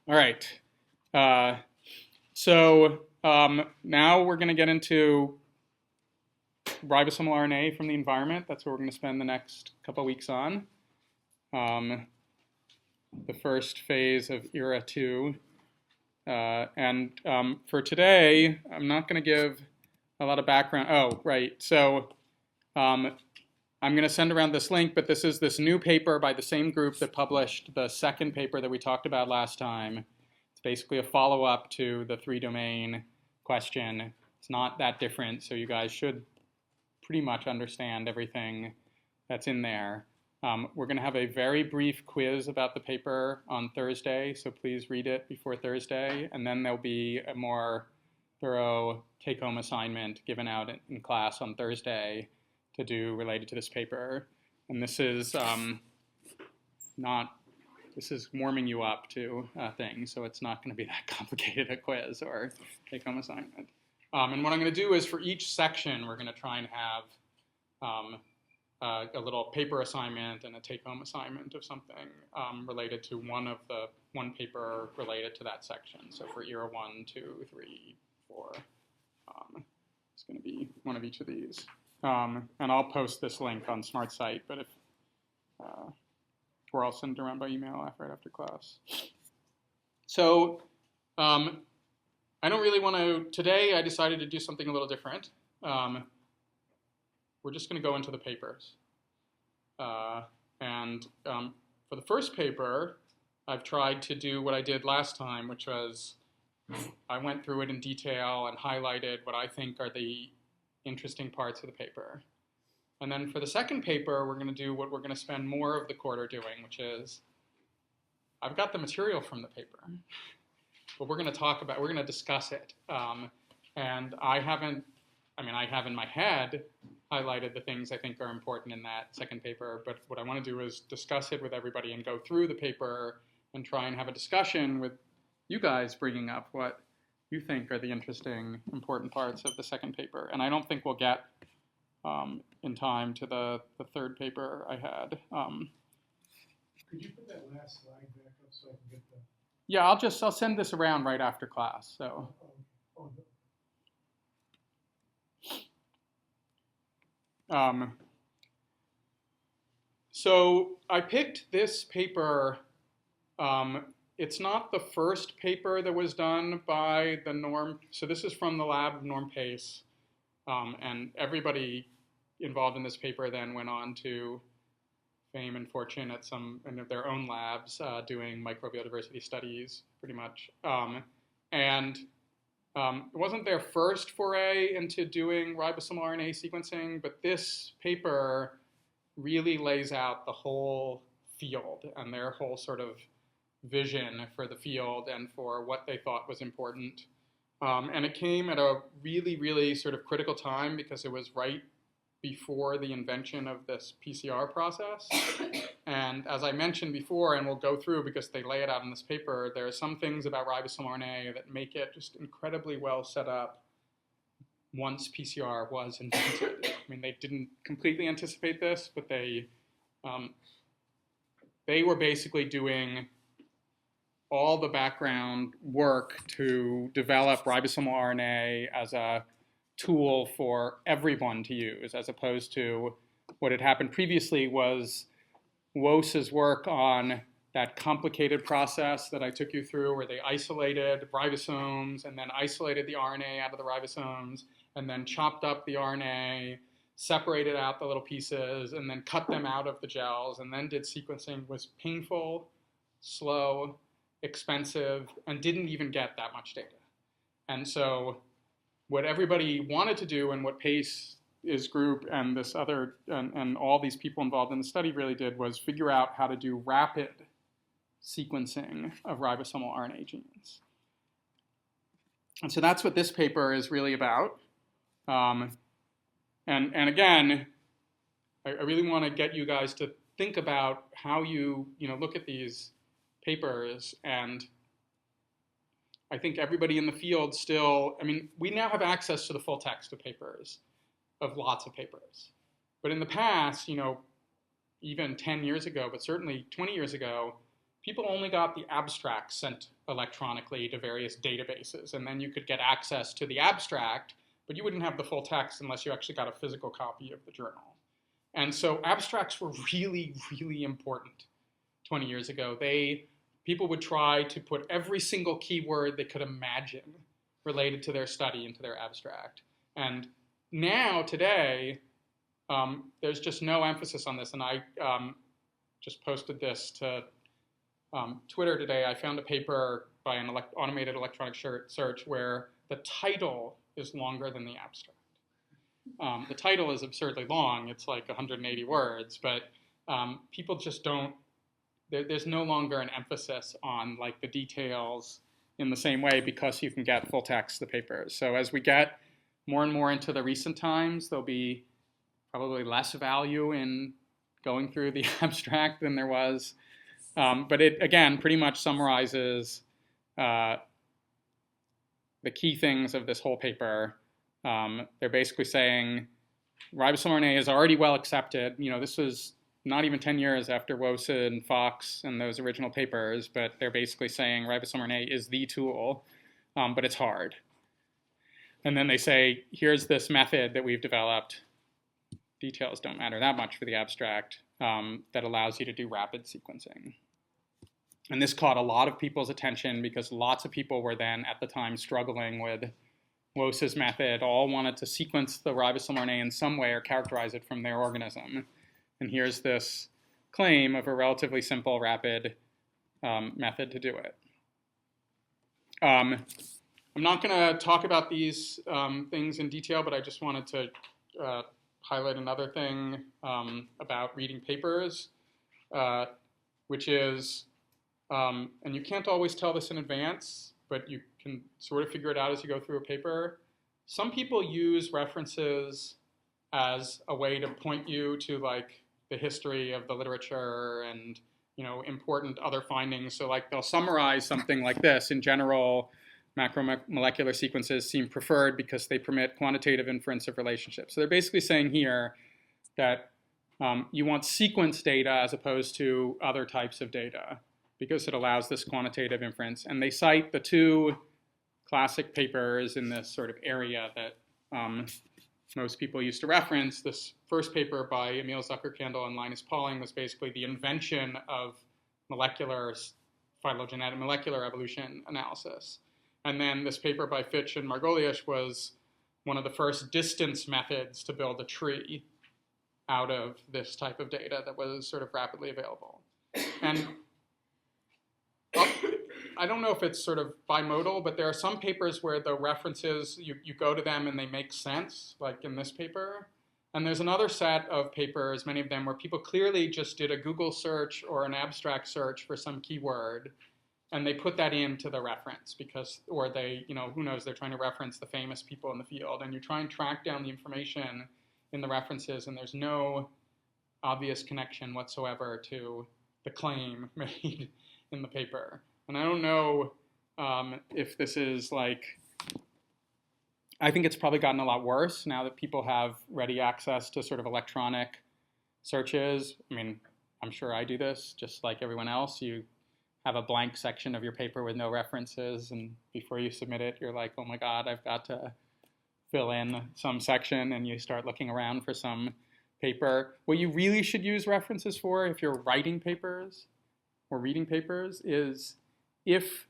All right. Uh, so now we're going to get into ribosomal RNA from the environment. That's what we're going to spend the next couple of weeks on. The first phase of era 2. And for today, I'm not going to give a lot of background. Oh, right. So I'm going to send around this link, but this is this new paper by the same group that published the second paper that we talked about last time. It's basically a follow-up to the 3-domain question. It's not that different, so you guys should pretty much understand everything that's in there. We're going to have a very brief quiz about the paper on Thursday, so please read it before Thursday, and then there'll be a more thorough take-home assignment given out in class on Thursday to do related to this paper. And this is this is warming you up to things, so it's not going to be that complicated a quiz or take-home assignment. And what I'm going to do is for each section, we're going to try and have a little paper assignment and a take-home assignment of something related to one paper related to that section. So for era 1, 2, 3, 4, it's going to be one of each of these. And I'll post this link on SmartSite, but or I'll send it around by email right after class. So I don't really want to, today I decided to do something a little different. We're just going to go into the papers. For the first paper, I've tried to do what I did last time, which was I went through it in detail and highlighted what I think are the interesting parts of the paper. And then for the second paper, we're going to do what we're going to spend more of the quarter doing, which is I've got the material from the paper, but we're going to discuss it. And I have in my head highlighted the things I think are important in that second paper, but what I want to do is discuss it with everybody and go through the paper and try and have a discussion with you guys bringing up what you think are the interesting, important parts of the second paper. And I don't think we'll get in time to the third paper I had. Could you put that last slide back up so I can get the... Yeah, I'll send this around right after class. So. So I picked this paper. It's not the first paper that was done by the Norm. So this is from the lab of Norm Pace. And everybody involved in this paper then went on to fame and fortune at some of their own labs doing microbial diversity studies, pretty much. It wasn't their first foray into doing ribosomal RNA sequencing, but this paper really lays out the whole field and their whole sort of vision for the field and for what they thought was important. And it came at a really, really sort of critical time because it was right before the invention of this PCR process. And as I mentioned before, and we'll go through because they lay it out in this paper, there are some things about ribosomal RNA that make it just incredibly well set up once PCR was invented. I mean, they didn't completely anticipate this, but they were basically doing all the background work to develop ribosomal RNA as a tool for everyone to use, as opposed to what had happened previously was Wose's work on that complicated process that I took you through where they isolated ribosomes and then isolated the RNA out of the ribosomes and then chopped up the RNA, separated out the little pieces, and then cut them out of the gels and then did sequencing was painful, slow, expensive, and didn't even get that much data. And so what everybody wanted to do and what Pace's group and this other and all these people involved in the study really did was figure out how to do rapid sequencing of ribosomal RNA genes. And so that's what this paper is really about. And again, I really want to get you guys to think about how you look at these papers. And I think everybody in the field still, we now have access to the full text of papers, of lots of papers. But in the past, even 10 years ago, but certainly 20 years ago, people only got the abstract sent electronically to various databases, and then you could get access to the abstract, but you wouldn't have the full text unless you actually got a physical copy of the journal. And so abstracts were really, really important 20 years ago. People would try to put every single keyword they could imagine related to their study into their abstract. And now, today, there's just no emphasis on this. And I just posted this to Twitter today. I found a paper by an automated electronic search where the title is longer than the abstract. The title is absurdly long. It's like 180 words, but people just don't, there's no longer an emphasis on like the details in the same way because you can get full text of the papers. So as we get more and more into the recent times, there'll be probably less value in going through the abstract than there was. But it, again, pretty much summarizes the key things of this whole paper. They're basically saying ribosomal RNA is already well accepted. You know, this was not even 10 years after Wosa and Fox and those original papers, but they're basically saying ribosomal RNA is the tool, but it's hard. And then they say, here's this method that we've developed. Details don't matter that much for the abstract, that allows you to do rapid sequencing. And this caught a lot of people's attention because lots of people were then at the time struggling with Wosa's method, all wanted to sequence the ribosomal RNA in some way or characterize it from their organism. And here's this claim of a relatively simple, rapid method to do it. I'm not going to talk about these things in detail, but I just wanted to highlight another thing about reading papers, which is, and you can't always tell this in advance, but you can sort of figure it out as you go through a paper. Some people use references as a way to point you to like the history of the literature and, you know, important other findings. So like they'll summarize something like this. In general, macromolecular sequences seem preferred because they permit quantitative inference of relationships. So they're basically saying here that you want sequence data as opposed to other types of data because it allows this quantitative inference. And they cite the two classic papers in this sort of area that most people used to reference. This first paper by Emil Zuckerkandl and Linus Pauling was basically the invention of molecular phylogenetic molecular evolution analysis. And then this paper by Fitch and Margoliouth was one of the first distance methods to build a tree out of this type of data that was sort of rapidly available. And I don't know if it's sort of bimodal, but there are some papers where the references, you go to them and they make sense, like in this paper. And there's another set of papers, many of them, where people clearly just did a Google search or an abstract search for some keyword, and they put that into the reference because, or they, you know, who knows, they're trying to reference the famous people in the field. And you try and track down the information in the references, and there's no obvious connection whatsoever to the claim made in the paper. And I don't know if this is like, I think it's probably gotten a lot worse now that people have ready access to sort of electronic searches. I mean, I'm sure I do this just like everyone else. You have a blank section of your paper with no references, and before you submit it, you're like, oh my God, I've got to fill in some section, and you start looking around for some paper. What you really should use references for if you're writing papers or reading papers is if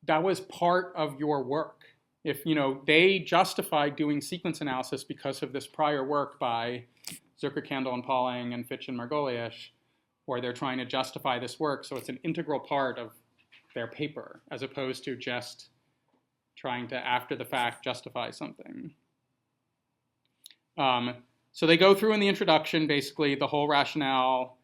that was part of your work. If, you know, they justified doing sequence analysis because of this prior work by Zuckerkandl and Pauling and Fitch and Margoliouth, or they're trying to justify this work, so it's an integral part of their paper, as opposed to just trying to, after the fact, justify something. So they go through in the introduction, basically, the whole rationale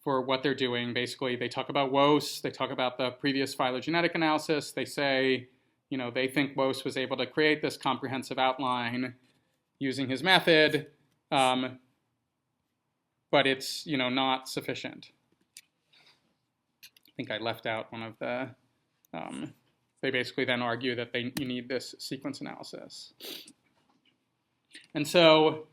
for what they're doing. Basically, they talk about Woese, they talk about the previous phylogenetic analysis, they say, you know, they think Woese was able to create this comprehensive outline using his method, but it's, you know, not sufficient. I think I left out one of the, they basically then argue that you need this sequence analysis. And so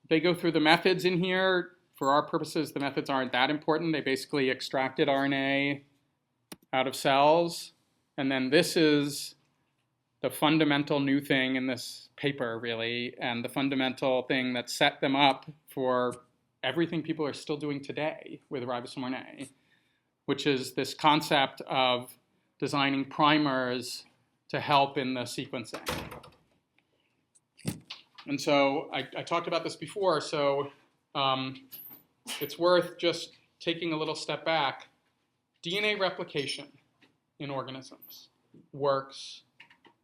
they go through the methods in here. For our purposes, the methods aren't that important. They basically extracted RNA out of cells. And then this is the fundamental new thing in this paper, really, and the fundamental thing that set them up for everything people are still doing today with ribosomal RNA, which is this concept of designing primers to help in the sequencing. And so I talked about this before, so it's worth just taking a little step back. DNA replication in organisms works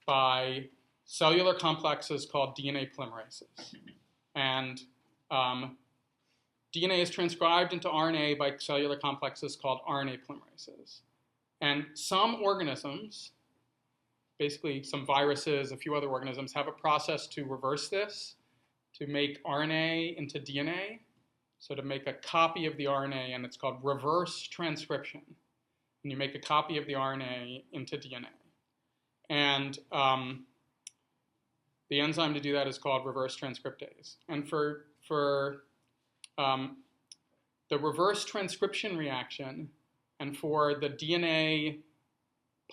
by cellular complexes called DNA polymerases. And DNA is transcribed into RNA by cellular complexes called RNA polymerases. And some organisms, basically some viruses, a few other organisms, have a process to reverse this, to make RNA into DNA, so to make a copy of the RNA, and it's called reverse transcription. And you make a copy of the RNA into DNA. And the enzyme to do that is called reverse transcriptase. And for the reverse transcription reaction and for the DNA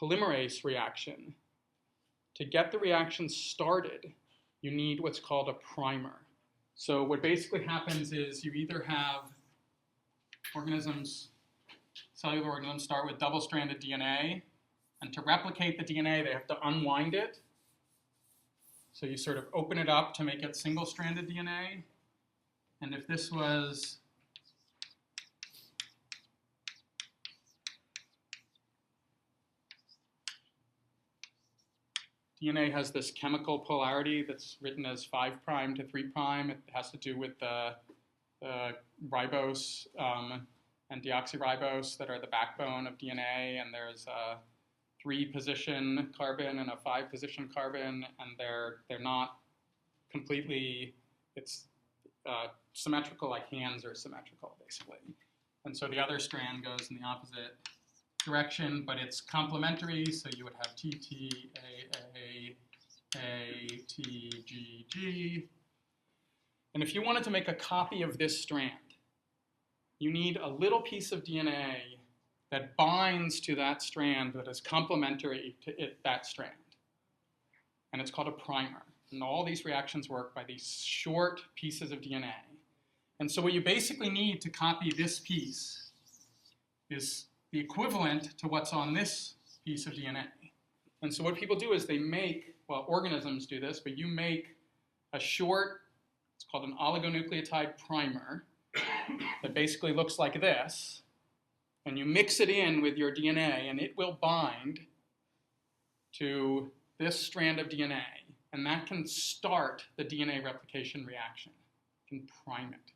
polymerase reaction, to get the reaction started, you need what's called a primer. So what basically happens is you either have organisms, cellular organisms, start with double-stranded DNA, and to replicate the DNA, they have to unwind it. So you sort of open it up to make it single-stranded DNA. And if this was DNA has this chemical polarity that's written as 5' to 3'. It has to do with the ribose and deoxyribose that are the backbone of DNA, and there's a 3-position carbon and a 5-position carbon, and they're not completely, it's symmetrical, like hands are symmetrical, basically. And so the other strand goes in the opposite direction, but it's complementary, so you would have T, T, A, T, G, G. And if you wanted to make a copy of this strand, you need a little piece of DNA that binds to that strand that is complementary to that strand. And it's called a primer. And all these reactions work by these short pieces of DNA. And so what you basically need to copy this piece is the equivalent to what's on this piece of DNA. And so what people do is they make, well, organisms do this, but you make a short, it's called an oligonucleotide primer, that basically looks like this, and you mix it in with your DNA, and it will bind to this strand of DNA, and that can start the DNA replication reaction. It can prime it.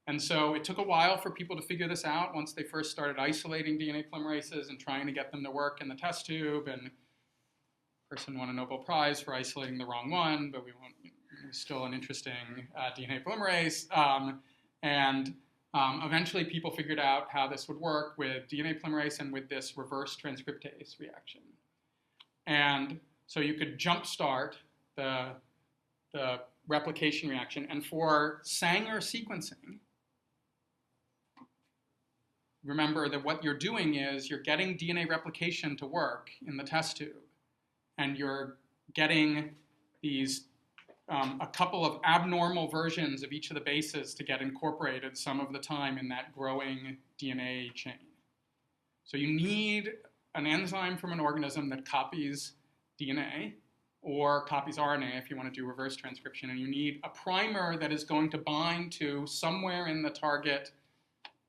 And so it took a while for people to figure this out once they first started isolating DNA polymerases and trying to get them to work in the test tube. And a person won a Nobel Prize for isolating the wrong one, but it's still an interesting DNA polymerase. Eventually people figured out how this would work with DNA polymerase and with this reverse transcriptase reaction. And so you could jumpstart the replication reaction. And for Sanger sequencing, remember that what you're doing is you're getting DNA replication to work in the test tube, and you're getting these a couple of abnormal versions of each of the bases to get incorporated some of the time in that growing DNA chain. So you need an enzyme from an organism that copies DNA or copies RNA if you want to do reverse transcription, and you need a primer that is going to bind to somewhere in the target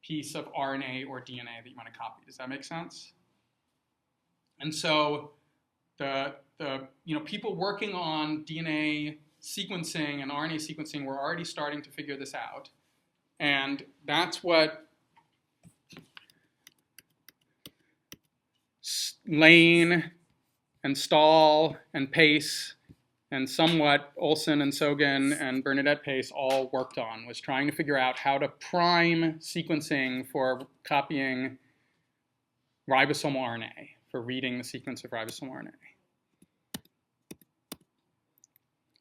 piece of RNA or DNA that you want to copy. Does that make sense? And so the people working on DNA sequencing and RNA sequencing were already starting to figure this out. And that's what Lane and Stahl and Pace and somewhat Olson and Sogan and Bernadette Pace all worked on, was trying to figure out how to prime sequencing for copying ribosomal RNA, for reading the sequence of ribosomal RNA.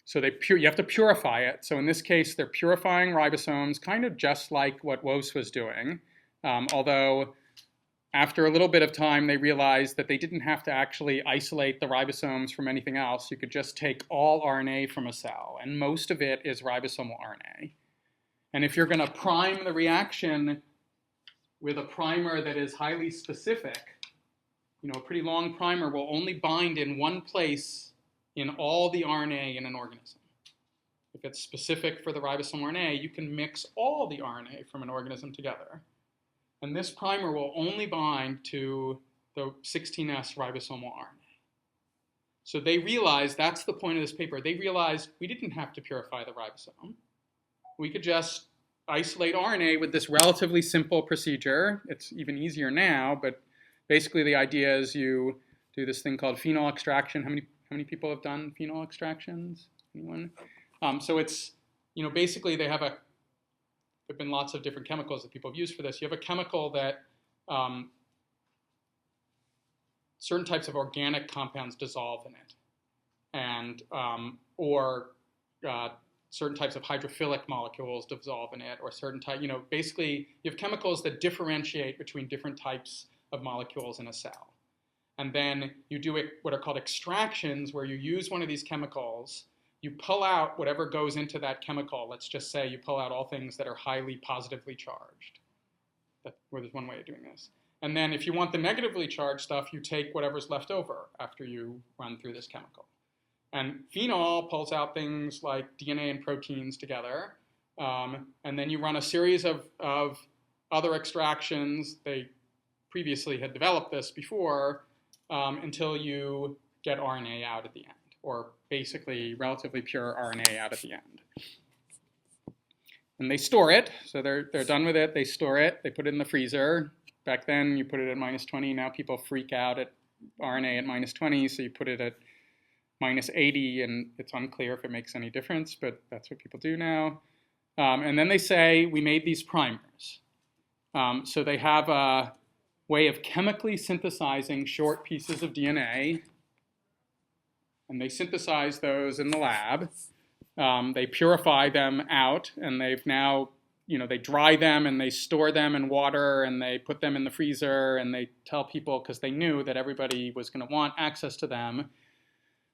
So you have to purify it. So in this case, they're purifying ribosomes, kind of just like what Woese was doing, although after a little bit of time, they realized that they didn't have to actually isolate the ribosomes from anything else. You could just take all RNA from a cell, and most of it is ribosomal RNA. And if you're going to prime the reaction with a primer that is highly specific, a pretty long primer will only bind in one place in all the RNA in an organism. If it's specific for the ribosomal RNA, you can mix all the RNA from an organism together. And this primer will only bind to the 16S ribosomal RNA. So they realized, that's the point of this paper, they realized we didn't have to purify the ribosome. We could just isolate RNA with this relatively simple procedure. It's even easier now, but basically the idea is you do this thing called phenol extraction. How many people have done phenol extractions? Anyone? So it's, basically there have been lots of different chemicals that people have used for this. You have a chemical that certain types of organic compounds dissolve in it, and or certain types of hydrophilic molecules dissolve in it, or certain type. Basically, you have chemicals that differentiate between different types of molecules in a cell, and then you do what are called extractions, where you use one of these chemicals. You pull out whatever goes into that chemical. Let's just say you pull out all things that are highly positively charged. There's one way of doing this. And then if you want the negatively charged stuff, you take whatever's left over after you run through this chemical. And phenol pulls out things like DNA and proteins together. And then you run a series of other extractions. They previously had developed this before until you get RNA out at the end, or basically relatively pure RNA out at the end. And they store it, so they're done with it, they store it, they put it in the freezer. Back then you put it at -20, now people freak out at RNA at -20, so you put it at -80, and it's unclear if it makes any difference, but that's what people do now. And then they say, we made these primers. So they have a way of chemically synthesizing short pieces of DNA, and they synthesize those in the lab. They purify them out, and they've now, they dry them and they store them in water and they put them in the freezer, and they tell people, because they knew that everybody was going to want access to them.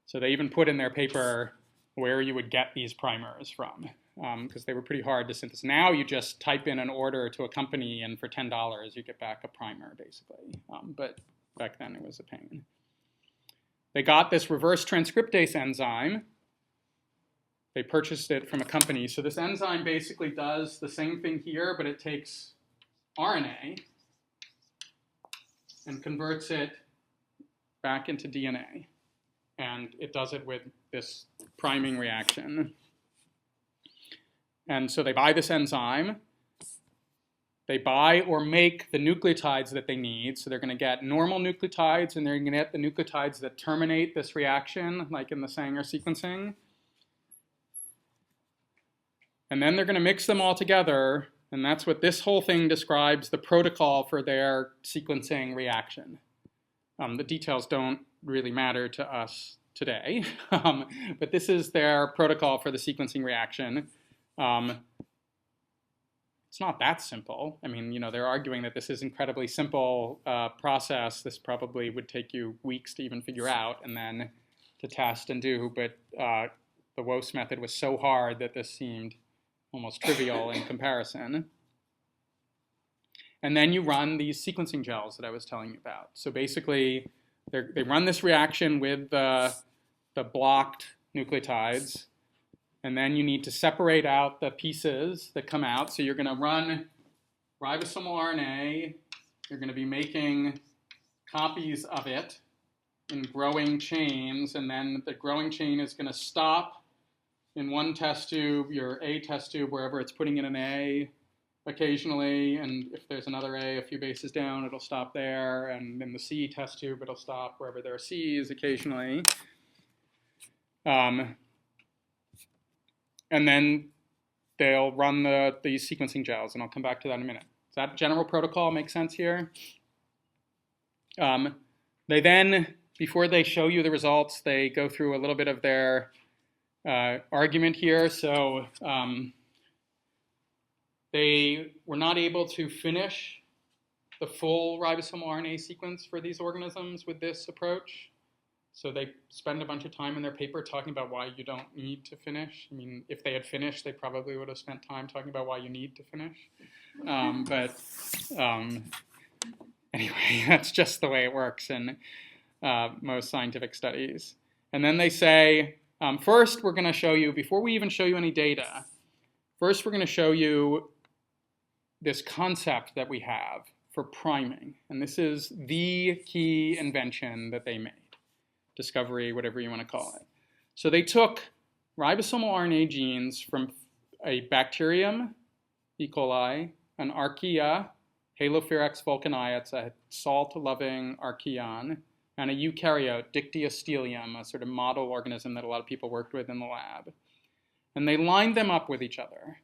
So they even put in their paper where you would get these primers from, because they were pretty hard to synthesize. Now you just type in an order to a company, and for $10 you get back a primer, basically. But back then it was a pain. They got this reverse transcriptase enzyme. They purchased it from a company. So this enzyme basically does the same thing here, but it takes RNA and converts it back into DNA. And it does it with this priming reaction. And so they buy this enzyme. They buy or make the nucleotides that they need. So they're going to get normal nucleotides, and they're going to get the nucleotides that terminate this reaction, like in the Sanger sequencing. And then they're going to mix them all together, and that's what this whole thing describes, the protocol for their sequencing reaction. The details don't really matter to us today, but this is their protocol for the sequencing reaction. It's not that simple. I mean, they're arguing that this is an incredibly simple process. This probably would take you weeks to even figure out and then to test and do, but the Woese method was so hard that this seemed almost trivial in comparison. And then you run these sequencing gels that I was telling you about. So basically, they run this reaction with the blocked nucleotides, and then you need to separate out the pieces that come out. So you're going to run ribosomal RNA. You're going to be making copies of it in growing chains, and then the growing chain is going to stop in one test tube, your A test tube, wherever it's putting in an A occasionally, and if there's another A a few bases down, it'll stop there, and in the C test tube, it'll stop wherever there are C's occasionally. And then they'll run these sequencing gels, and I'll come back to that in a minute. Does that general protocol make sense here? They then, before they show you the results, they go through a little bit of their argument here. So they were not able to finish the full ribosomal RNA sequence for these organisms with this approach. So they spend a bunch of time in their paper talking about why you don't need to finish. I mean, if they had finished, they probably would have spent time talking about why you need to finish. Anyway, that's just the way it works in most scientific studies. And then they say, first we're going to show you, before we even show you any data, first we're going to show you this concept that we have for priming. And this is the key invention that they made. Discovery, whatever you want to call it. So they took ribosomal RNA genes from a bacterium, E. coli, an archaea, Halophyrex vulcani, it's a salt-loving archaeon, and a eukaryote, Dictyostelium, a sort of model organism that a lot of people worked with in the lab. And they lined them up with each other.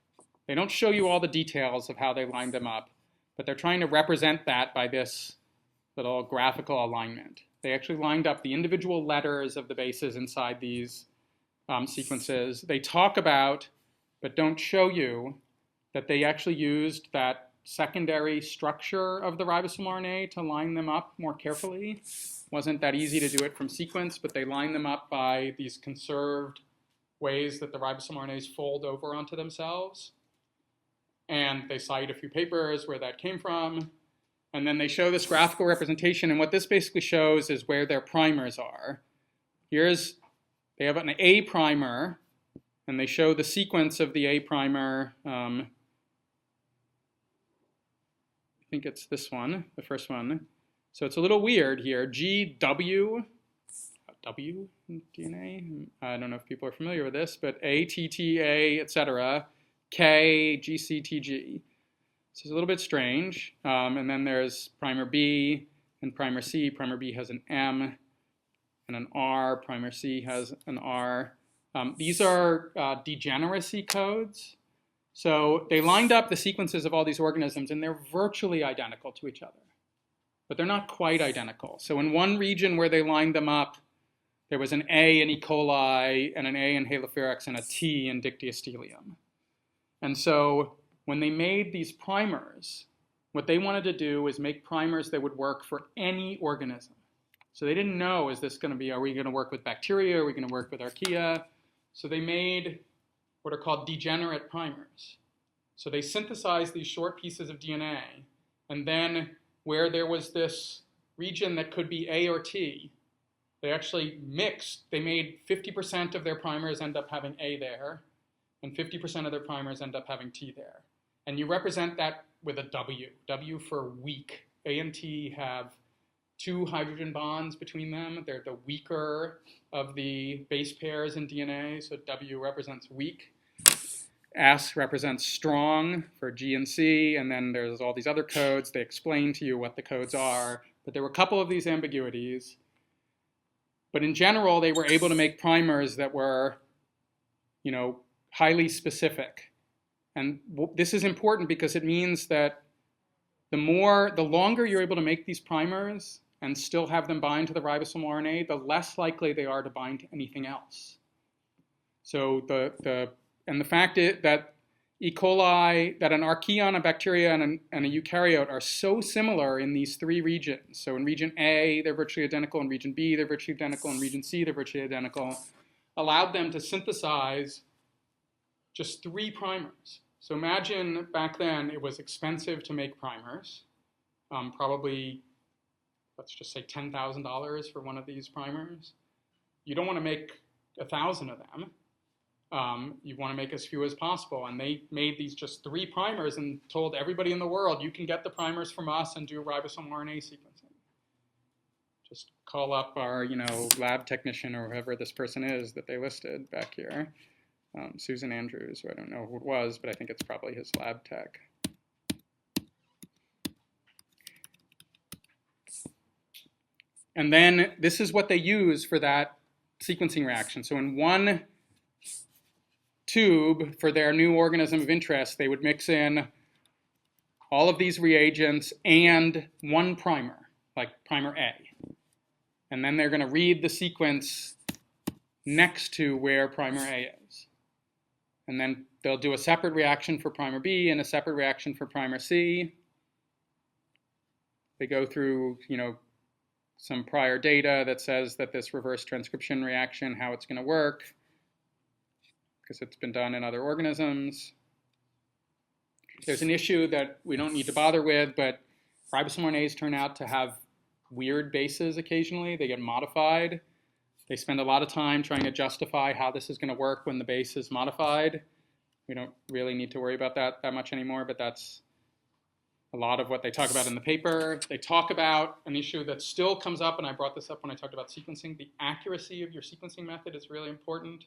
They don't show you all the details of how they lined them up, but they're trying to represent that by this little graphical alignment. They actually lined up the individual letters of the bases inside these sequences. They talk about, but don't show you, that they actually used that secondary structure of the ribosomal RNA to line them up more carefully. It wasn't that easy to do it from sequence, but they line them up by these conserved ways that the ribosomal RNAs fold over onto themselves. And they cite a few papers where that came from. And then they show this graphical representation, and what this basically shows is where their primers are. They have an A primer, and they show the sequence of the A primer. I think it's this one, the first one. So it's a little weird here. GW, W in DNA. I don't know if people are familiar with this, but A, T, T, A, etc. K, G, C, T, G. So it's a little bit strange. And then there's primer B and primer C. Primer B has an M and an R. Primer C has an R. These are degeneracy codes. So they lined up the sequences of all these organisms, and they're virtually identical to each other. But they're not quite identical. So in one region where they lined them up, there was an A in E. coli, and an A in Halophyrex, and a T in Dictyostelium. And so when they made these primers, what they wanted to do was make primers that would work for any organism. So they didn't know, is this going to be, are we going to work with bacteria? Are we going to work with archaea? So they made what are called degenerate primers. So they synthesized these short pieces of DNA, and then where there was this region that could be A or T, they actually mixed. They made 50% of their primers end up having A there, and 50% of their primers end up having T there. And you represent that with a W. W for weak. A and T have 2 hydrogen bonds between them. They're the weaker of the base pairs in DNA, so W represents weak. S represents strong for G and C, and then there's all these other codes. They explain to you what the codes are, but there were a couple of these ambiguities. But in general, they were able to make primers that were, highly specific. And this is important because it means that the longer you're able to make these primers and still have them bind to the ribosomal RNA, the less likely they are to bind to anything else. So the fact that E. coli, that an archaeon, a bacteria, and a eukaryote are so similar in these 3 regions. So in region A, they're virtually identical. In region B, they're virtually identical. In region C, they're virtually identical. Allowed them to synthesize just 3 primers. So imagine back then it was expensive to make primers. Probably, let's just say $10,000 for one of these primers. You don't want to make 1,000 of them. You want to make as few as possible. And they made these just 3 primers and told everybody in the world, you can get the primers from us and do ribosomal RNA sequencing. Just call up our, lab technician or whoever this person is that they listed back here. Susan Andrews, who I don't know who it was, but I think it's probably his lab tech. And then this is what they use for that sequencing reaction. So in one tube for their new organism of interest, they would mix in all of these reagents and 1 primer, like primer A. And then they're going to read the sequence next to where primer A is. And then they'll do a separate reaction for primer B and a separate reaction for primer C. They go through, some prior data that says that this reverse transcription reaction, how it's going to work, because it's been done in other organisms. There's an issue that we don't need to bother with, but ribosomal RNAs turn out to have weird bases occasionally. They get modified. They spend a lot of time trying to justify how this is going to work when the base is modified. We don't really need to worry about that much anymore, but that's a lot of what they talk about in the paper. They talk about an issue that still comes up, and I brought this up when I talked about sequencing. The accuracy of your sequencing method is really important.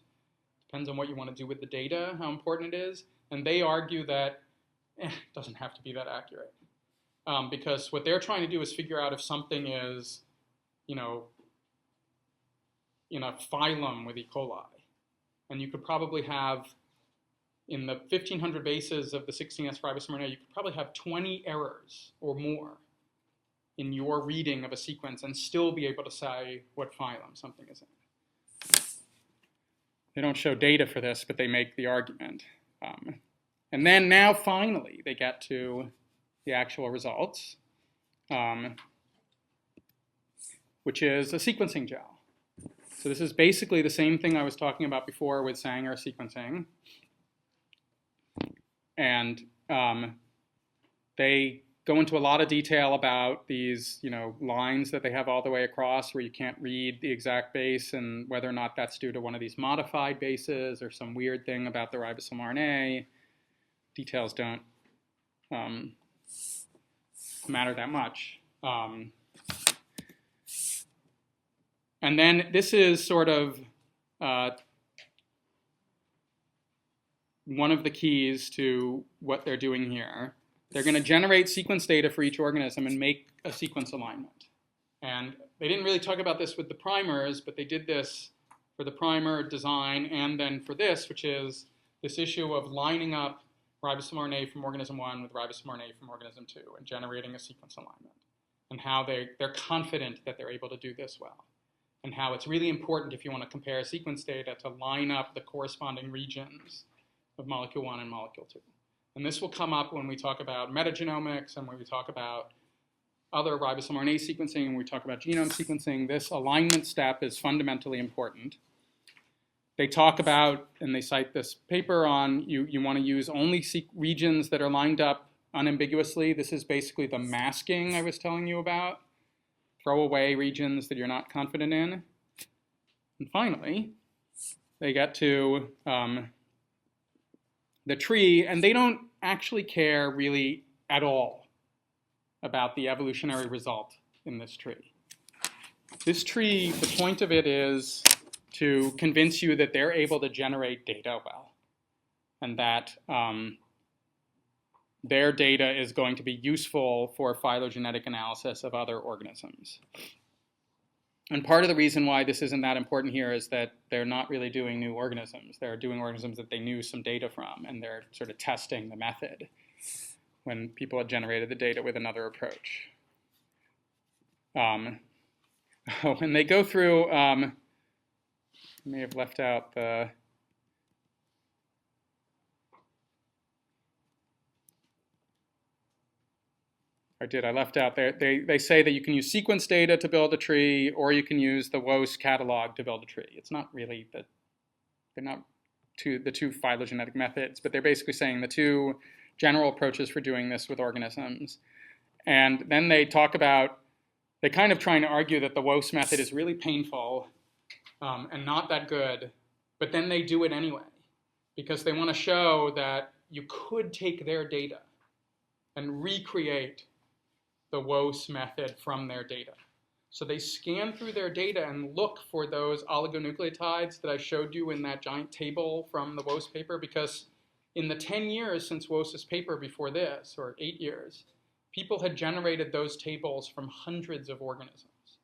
Depends on what you want to do with the data, how important it is. And they argue that it doesn't have to be that accurate. Because what they're trying to do is figure out if something is, in a phylum with E. coli. And you could probably have, in the 1,500 bases of the 16S ribosomal RNA, you could probably have 20 errors or more in your reading of a sequence and still be able to say what phylum something is in. They don't show data for this, but they make the argument. And then now, finally, they get to the actual results, which is a sequencing gel. So this is basically the same thing I was talking about before with Sanger sequencing. And they go into a lot of detail about these, lines that they have all the way across where you can't read the exact base and whether or not that's due to one of these modified bases or some weird thing about the ribosomal RNA. Details don't matter that much. And then this is sort of one of the keys to what they're doing here. They're going to generate sequence data for each organism and make a sequence alignment. And they didn't really talk about this with the primers, but they did this for the primer design and then for this, which is this issue of lining up ribosomal RNA from organism 1 with ribosomal RNA from organism 2 and generating a sequence alignment, and how they're confident that they're able to do this well, and how it's really important if you want to compare sequence data to line up the corresponding regions of molecule 1 and molecule 2. And this will come up when we talk about metagenomics and when we talk about other ribosomal RNA sequencing and we talk about genome sequencing. This alignment step is fundamentally important. They talk about, and they cite this paper on, you want to use only regions that are lined up unambiguously. This is basically the masking I was telling you about. Throw away regions that you're not confident in. And finally, they get to the tree, and they don't actually care really at all about the evolutionary result in this tree. This tree, the point of it is to convince you that they're able to generate data well, and that their data is going to be useful for phylogenetic analysis of other organisms. And part of the reason why this isn't that important here is that they're not really doing new organisms. They're doing organisms that they knew some data from, and they're sort of testing the method when people had generated the data with another approach. And they go through, I may have left out the, I left out there. They say that you can use sequence data to build a tree, or you can use the WOS catalog to build a tree. It's not really they're not the two phylogenetic methods, but they're basically saying the two general approaches for doing this with organisms. And then they talk about, they kind of trying to argue that the WOS method is really painful and not that good, but then they do it anyway, because they want to show that you could take their data and recreate the WOS method from their data. So they scan through their data and look for those oligonucleotides that I showed you in that giant table from the WOS paper, because in the 10 years since WOS's paper before this, or 8 years, people had generated those tables from hundreds of organisms.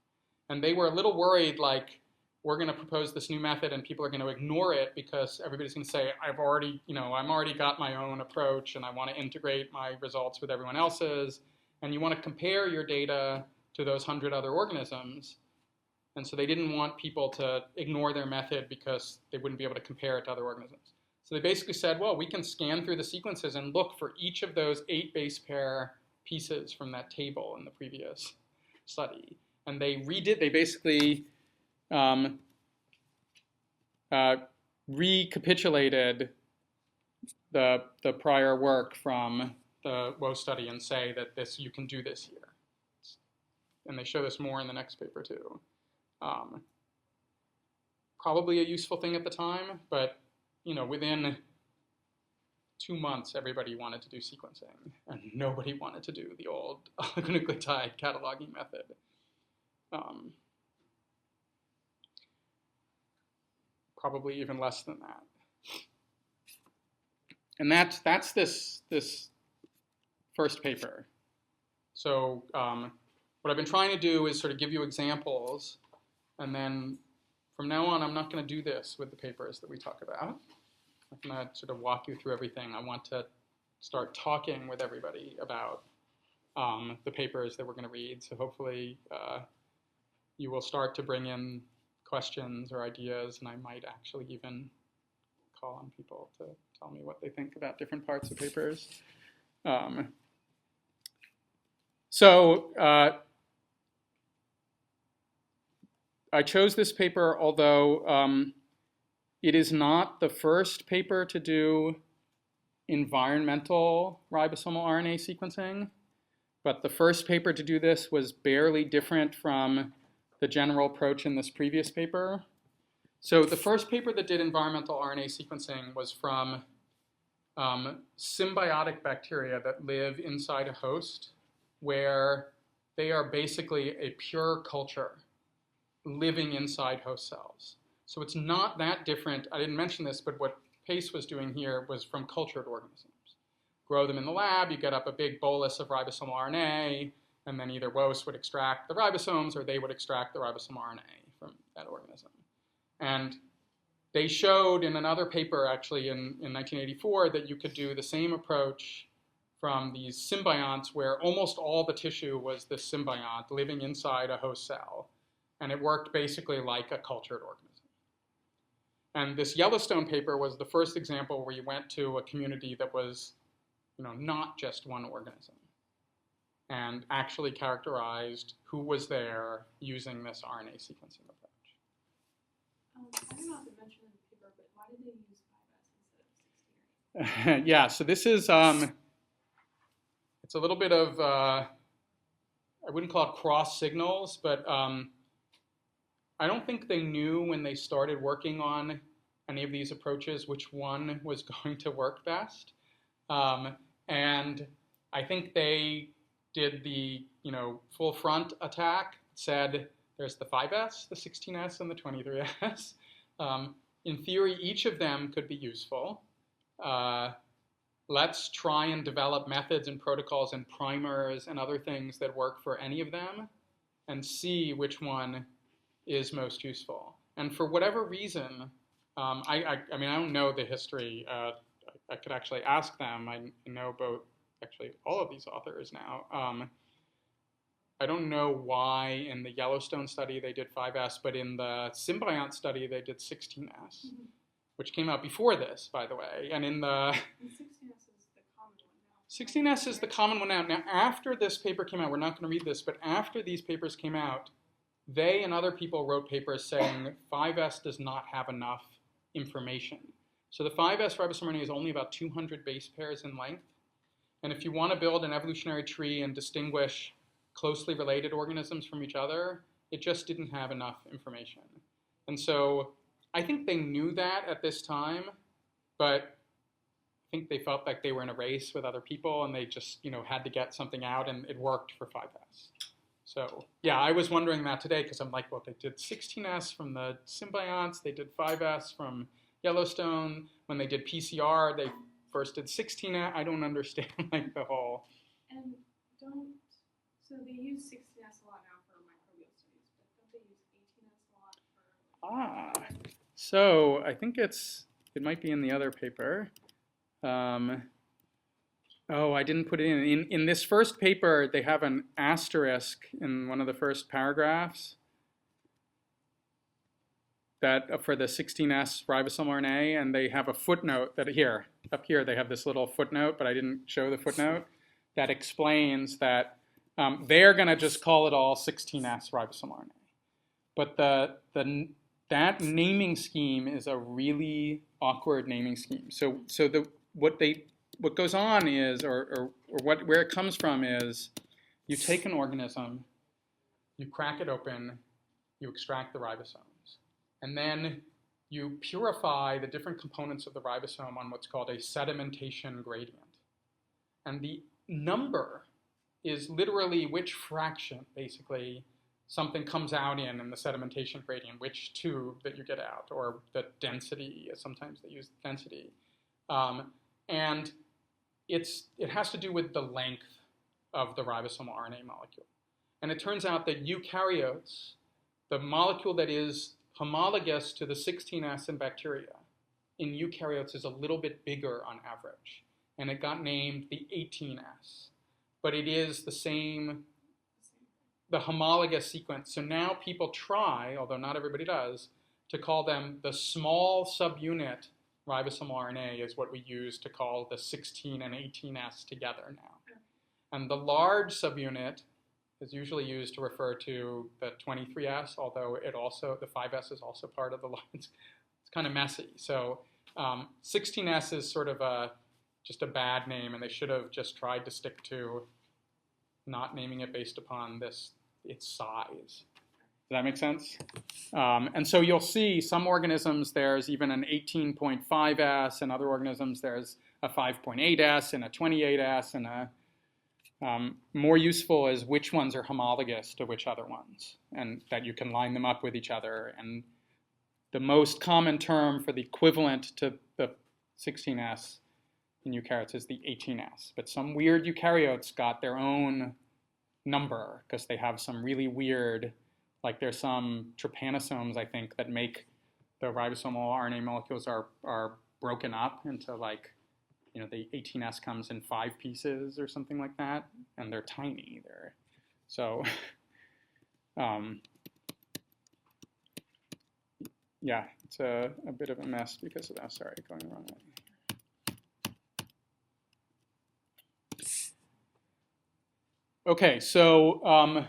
And they were a little worried, like, we're going to propose this new method and people are going to ignore it because everybody's going to say, I'm already got my own approach and I want to integrate my results with everyone else's. And you want to compare your data to those 100 other organisms. And so they didn't want people to ignore their method because they wouldn't be able to compare it to other organisms. So they basically said, well, we can scan through the sequences and look for each of those 8 base pair pieces from that table in the previous study. And they basically recapitulated the prior work from the Woe study and say that you can do this here. And they show this more in the next paper too. Probably a useful thing at the time, but within 2 months, everybody wanted to do sequencing, and nobody wanted to do the old oligonucleotide cataloging method. Probably even less than that. And that's this first paper. So what I've been trying to do is sort of give you examples, and then from now on, I'm not going to do this with the papers that we talk about. I'm going to sort of walk you through everything. I want to start talking with everybody about the papers that we're going to read. So hopefully you will start to bring in questions or ideas, and I might actually even call on people to tell me what they think about different parts of papers. I chose this paper, although it is not the first paper to do environmental ribosomal RNA sequencing, but the first paper to do this was barely different from the general approach in this previous paper. So the first paper that did environmental RNA sequencing was from symbiotic bacteria that live inside a host where they are basically a pure culture living inside host cells. So it's not that different. I didn't mention this, but what Pace was doing here was from cultured organisms. Grow them in the lab, you get up a big bolus of ribosomal RNA, and then either WOS would extract the ribosomes or they would extract the ribosomal RNA from that organism. And they showed in another paper, actually in 1984, that you could do the same approach from these symbionts where almost all the tissue was this symbiont living inside a host cell. And it worked basically like a cultured organism. And this Yellowstone paper was the first example where you went to a community that was not just one organism and actually characterized who was there using this RNA sequencing approach. I don't know if you mentioned in the paper, but why did they use 5S instead of 16? Yeah, so this is, it's a little bit of, I wouldn't call it cross signals, but I don't think they knew when they started working on any of these approaches which one was going to work best. And I think they did the full front attack, said there's the 5S, the 16S, and the 23S. In theory, each of them could be useful. Let's try and develop methods and protocols and primers and other things that work for any of them and see which one is most useful. And for whatever reason, I mean, I don't know the history. I could actually ask them. I know actually all of these authors now. I don't know why in the Yellowstone study they did 5S, but in the symbiont study they did 16S, which came out before this, by the way. And in the 16S is the common one now. Now, after this paper came out, we're not going to read this, but after these papers came out, they and other people wrote papers saying 5S does not have enough information. So the 5S ribosomal RNA is only about 200 base pairs in length. And if you want to build an evolutionary tree and distinguish closely related organisms from each other, it just didn't have enough information. And so I think they knew that at this time, but I think they felt like they were in a race with other people and they just had to get something out, and it worked for 5S. So yeah, I was wondering that today because I'm like, well, they did 16S from the symbionts, they did 5S from Yellowstone. When they did PCR, they first did 16S. I don't understand like the whole. And so they use 16S a lot now for microbial studies, but don't they use 18S a lot for? So I think it might be in the other paper. Oh, I didn't put it in. In this first paper, they have an asterisk in one of the first paragraphs. that for the 16S ribosomal RNA, and they have a footnote that up here they have this little footnote, but I didn't show the footnote, that explains that they're going to just call it all 16S ribosomal RNA. But that naming scheme is a really awkward naming scheme. So what goes on is, or where it comes from is, you take an organism, you crack it open, you extract the ribosomes, and then you purify the different components of the ribosome on what's called a sedimentation gradient. And the number is literally which fraction, basically, something comes out in the sedimentation gradient, which tube that you get out, or the density, sometimes they use density. And it has to do with the length of the ribosomal RNA molecule. And it turns out that eukaryotes, the molecule that is homologous to the 16S in bacteria, in eukaryotes is a little bit bigger on average. And it got named the 18S. But it is the homologous sequence. So now people try, although not everybody does, to call them the small subunit ribosomal RNA is what we use to call the 16 and 18S together now. And the large subunit is usually used to refer to the 23S, although the 5S is also part of the large. It's kind of messy. So 16S is sort of just a bad name, and they should have just tried to stick to not naming it based upon its size. Does that make sense? And so you'll see some organisms, there's even an 18.5S, and other organisms there's a 5.8S and a 28S, and more useful is which ones are homologous to which other ones, and that you can line them up with each other. And the most common term for the equivalent to the 16S in eukaryotes is the 18S. But some weird eukaryotes got their own number because they have some really weird, like there's some trypanosomes, I think, that make the ribosomal RNA molecules are broken up into, like, the 18S comes in 5 pieces or something like that, and they're tiny. Yeah, it's a bit of a mess because of that. Sorry, going the wrong way. Okay, so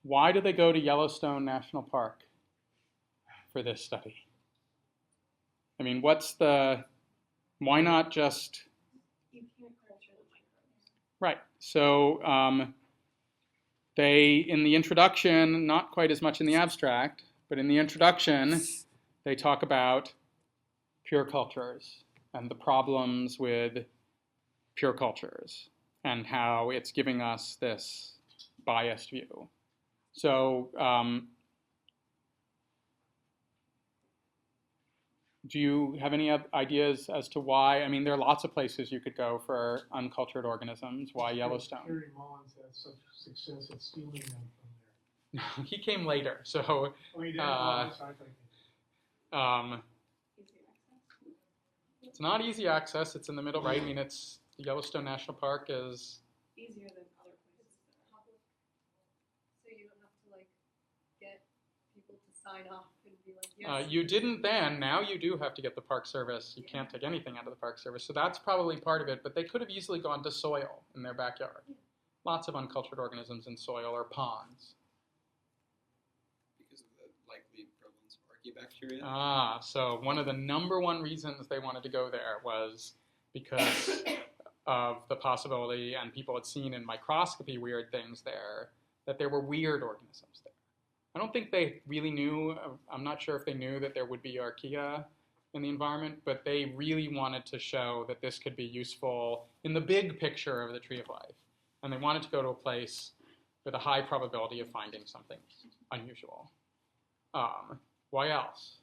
why do they go to Yellowstone National Park for this study? I mean, why not just... You can't culture the microbes. Right, so in the introduction, not quite as much in the abstract, but in the introduction, they talk about pure cultures and the problems with pure cultures and how it's giving us this biased view. So do you have any ideas as to why? I mean, there are lots of places you could go for uncultured organisms. Why Yellowstone? Terry Mullins had such success at stealing them from there. He came later, so... Oh, he did? Easy access? It's not easy access. It's in the middle, right? I mean, it's Yellowstone National Park is... Easier than other places. So you don't have to, like, get people to sign off and be like, yes. You didn't then. Now you do have to get the Park Service. You can't take anything out of the Park Service. So that's probably part of it. But they could have easily gone to soil in their backyard. Yeah. Lots of uncultured organisms in soil or ponds. Because of the likely prevalence of archaeobacteria. So one of the #1 reasons they wanted to go there was because of the possibility, and people had seen in microscopy weird things there, that there were weird organisms there. I don't think they really knew, I'm not sure if they knew that there would be archaea in the environment, but they really wanted to show that this could be useful in the big picture of the tree of life. And they wanted to go to a place with a high probability of finding something unusual. Why else?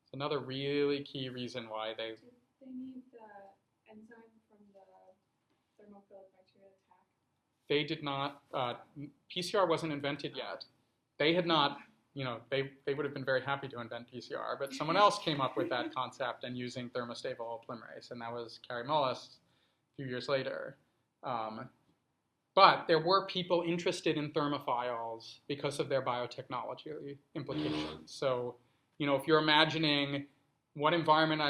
It's another really key reason why they... Did they need the enzyme from the thermophilic bacteria attack? They did not, PCR wasn't invented yet. They had not, they would have been very happy to invent PCR, but someone else came up with that concept and using thermostable polymerase, and that was Kary Mullis a few years later. But there were people interested in thermophiles because of their biotechnology implications. So, if you're imagining what environment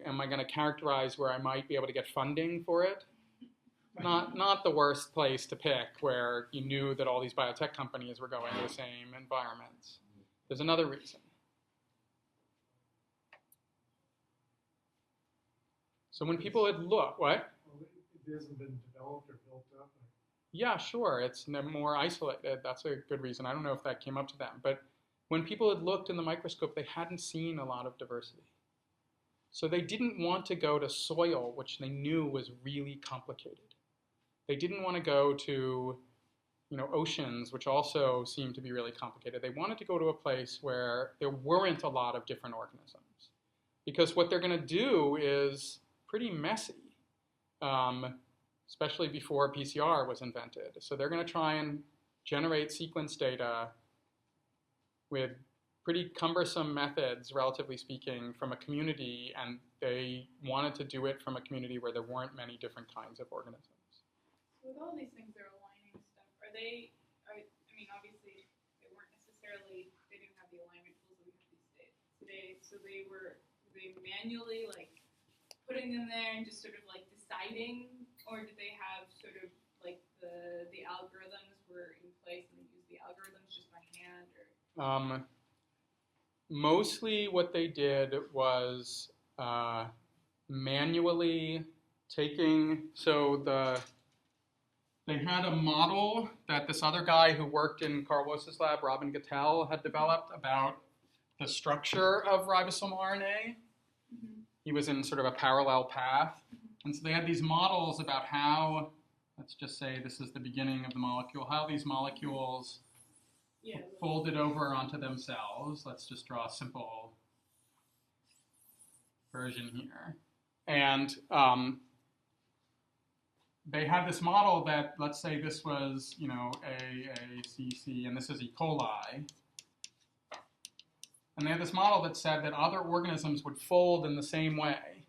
am I going to characterize where I might be able to get funding for it, not the worst place to pick where you knew that all these biotech companies were going to the same environments. There's another reason. So when people had looked, what? Well, it hasn't been developed or built up. Yeah, sure, it's more isolated. That's a good reason. I don't know if that came up to them. But when people had looked in the microscope, they hadn't seen a lot of diversity. So they didn't want to go to soil, which they knew was really complicated. They didn't want to go to oceans, which also seemed to be really complicated. They wanted to go to a place where there weren't a lot of different organisms. Because what they're going to do is pretty messy, especially before PCR was invented. So they're going to try and generate sequence data with pretty cumbersome methods, relatively speaking, from a community, and they wanted to do it from a community where there weren't many different kinds of organisms. With all these things they're aligning stuff, obviously they didn't have the alignment tools that we have these days today, so they manually putting them there and just sort of deciding, or did they have sort of the algorithms were in place and they used the algorithms just by hand, or? Mostly what they did was manually taking, they had a model that this other guy who worked in Carl Woese's lab, Robin Gattel, had developed about the structure of ribosomal RNA. Mm-hmm. He was in sort of a parallel path. And so they had these models about how, let's just say this is the beginning of the molecule, how these molecules folded over onto themselves. Let's just draw a simple version here. And they had this model that, let's say this was, A, C, C, and this is E. coli. And they had this model that said that other organisms would fold in the same way,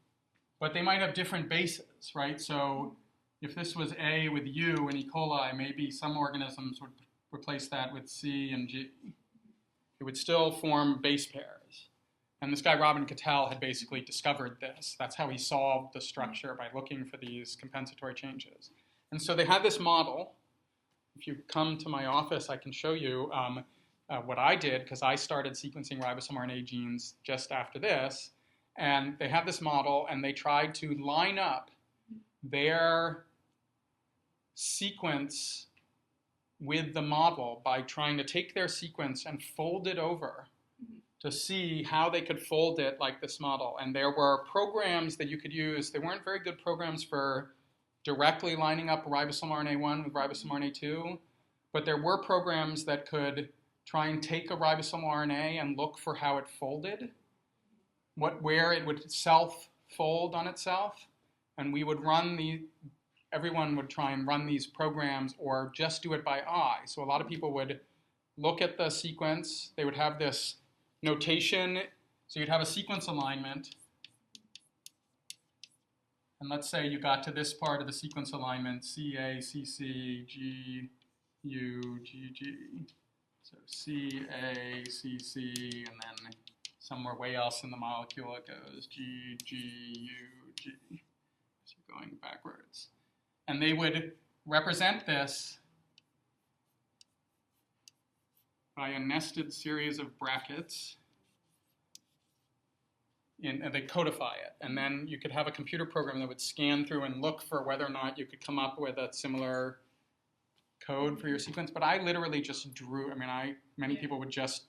but they might have different bases, right? So if this was A with U and E. coli, maybe some organisms would replace that with C and G. It would still form base pairs. And this guy, Robin Gattel, had basically discovered this. That's how he solved the structure, by looking for these compensatory changes. And so they had this model. If you come to my office, I can show you what I did, because I started sequencing ribosomal RNA genes just after this. And they had this model, and they tried to line up their sequence with the model by trying to take their sequence and fold it over to see how they could fold it like this model. And there were programs that you could use. They weren't very good programs for directly lining up ribosomal RNA1 with ribosomal RNA2, but there were programs that could try and take a ribosomal RNA and look for how it folded, where it would self-fold on itself. And we would everyone would try and run these programs or just do it by eye. So a lot of people would look at the sequence. They would have this notation. So you'd have a sequence alignment. And let's say you got to this part of the sequence alignment, CA, CC, G, U, G, G. So CA, CC, and then somewhere way else in the molecule it goes G, G, U, G. So you're going backwards. And they would represent this by a nested series of brackets. And they codify it. And then you could have a computer program that would scan through and look for whether or not you could come up with a similar code for your sequence. But I literally just drew, many people would just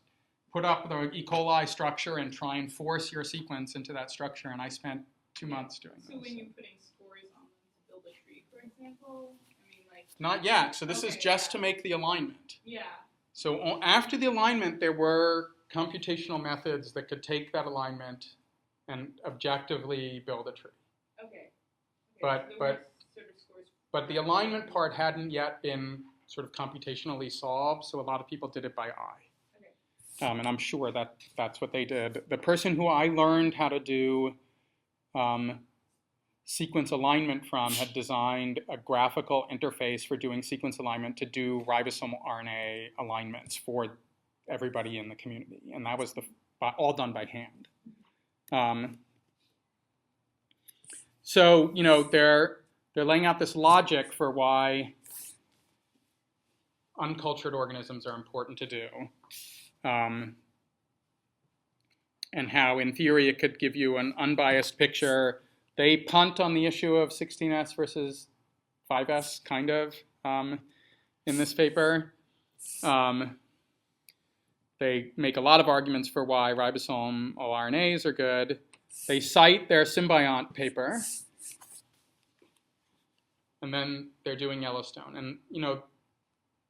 put up the E. coli structure and try and force your sequence into that structure. And I spent 2 months doing this. So when you're putting scores on them to build a tree, for example, Not yet. So this is just to make the alignment. Yeah. So after the alignment, there were computational methods that could take that alignment and objectively build a tree. Okay. But so sort of scores. But the alignment part hadn't yet been sort of computationally solved, so a lot of people did it by eye. Okay. And I'm sure that's what they did. The person who I learned how to do sequence alignment from had designed a graphical interface for doing sequence alignment to do ribosomal RNA alignments for everybody in the community. And that was all done by hand. So, they're laying out this logic for why uncultured organisms are important to do. And how, in theory, it could give you an unbiased picture. They punt on the issue of 16S versus 5S, kind of, in this paper. They make a lot of arguments for why ribosomal RNAs are good. They cite their symbiont paper. And then they're doing Yellowstone. And,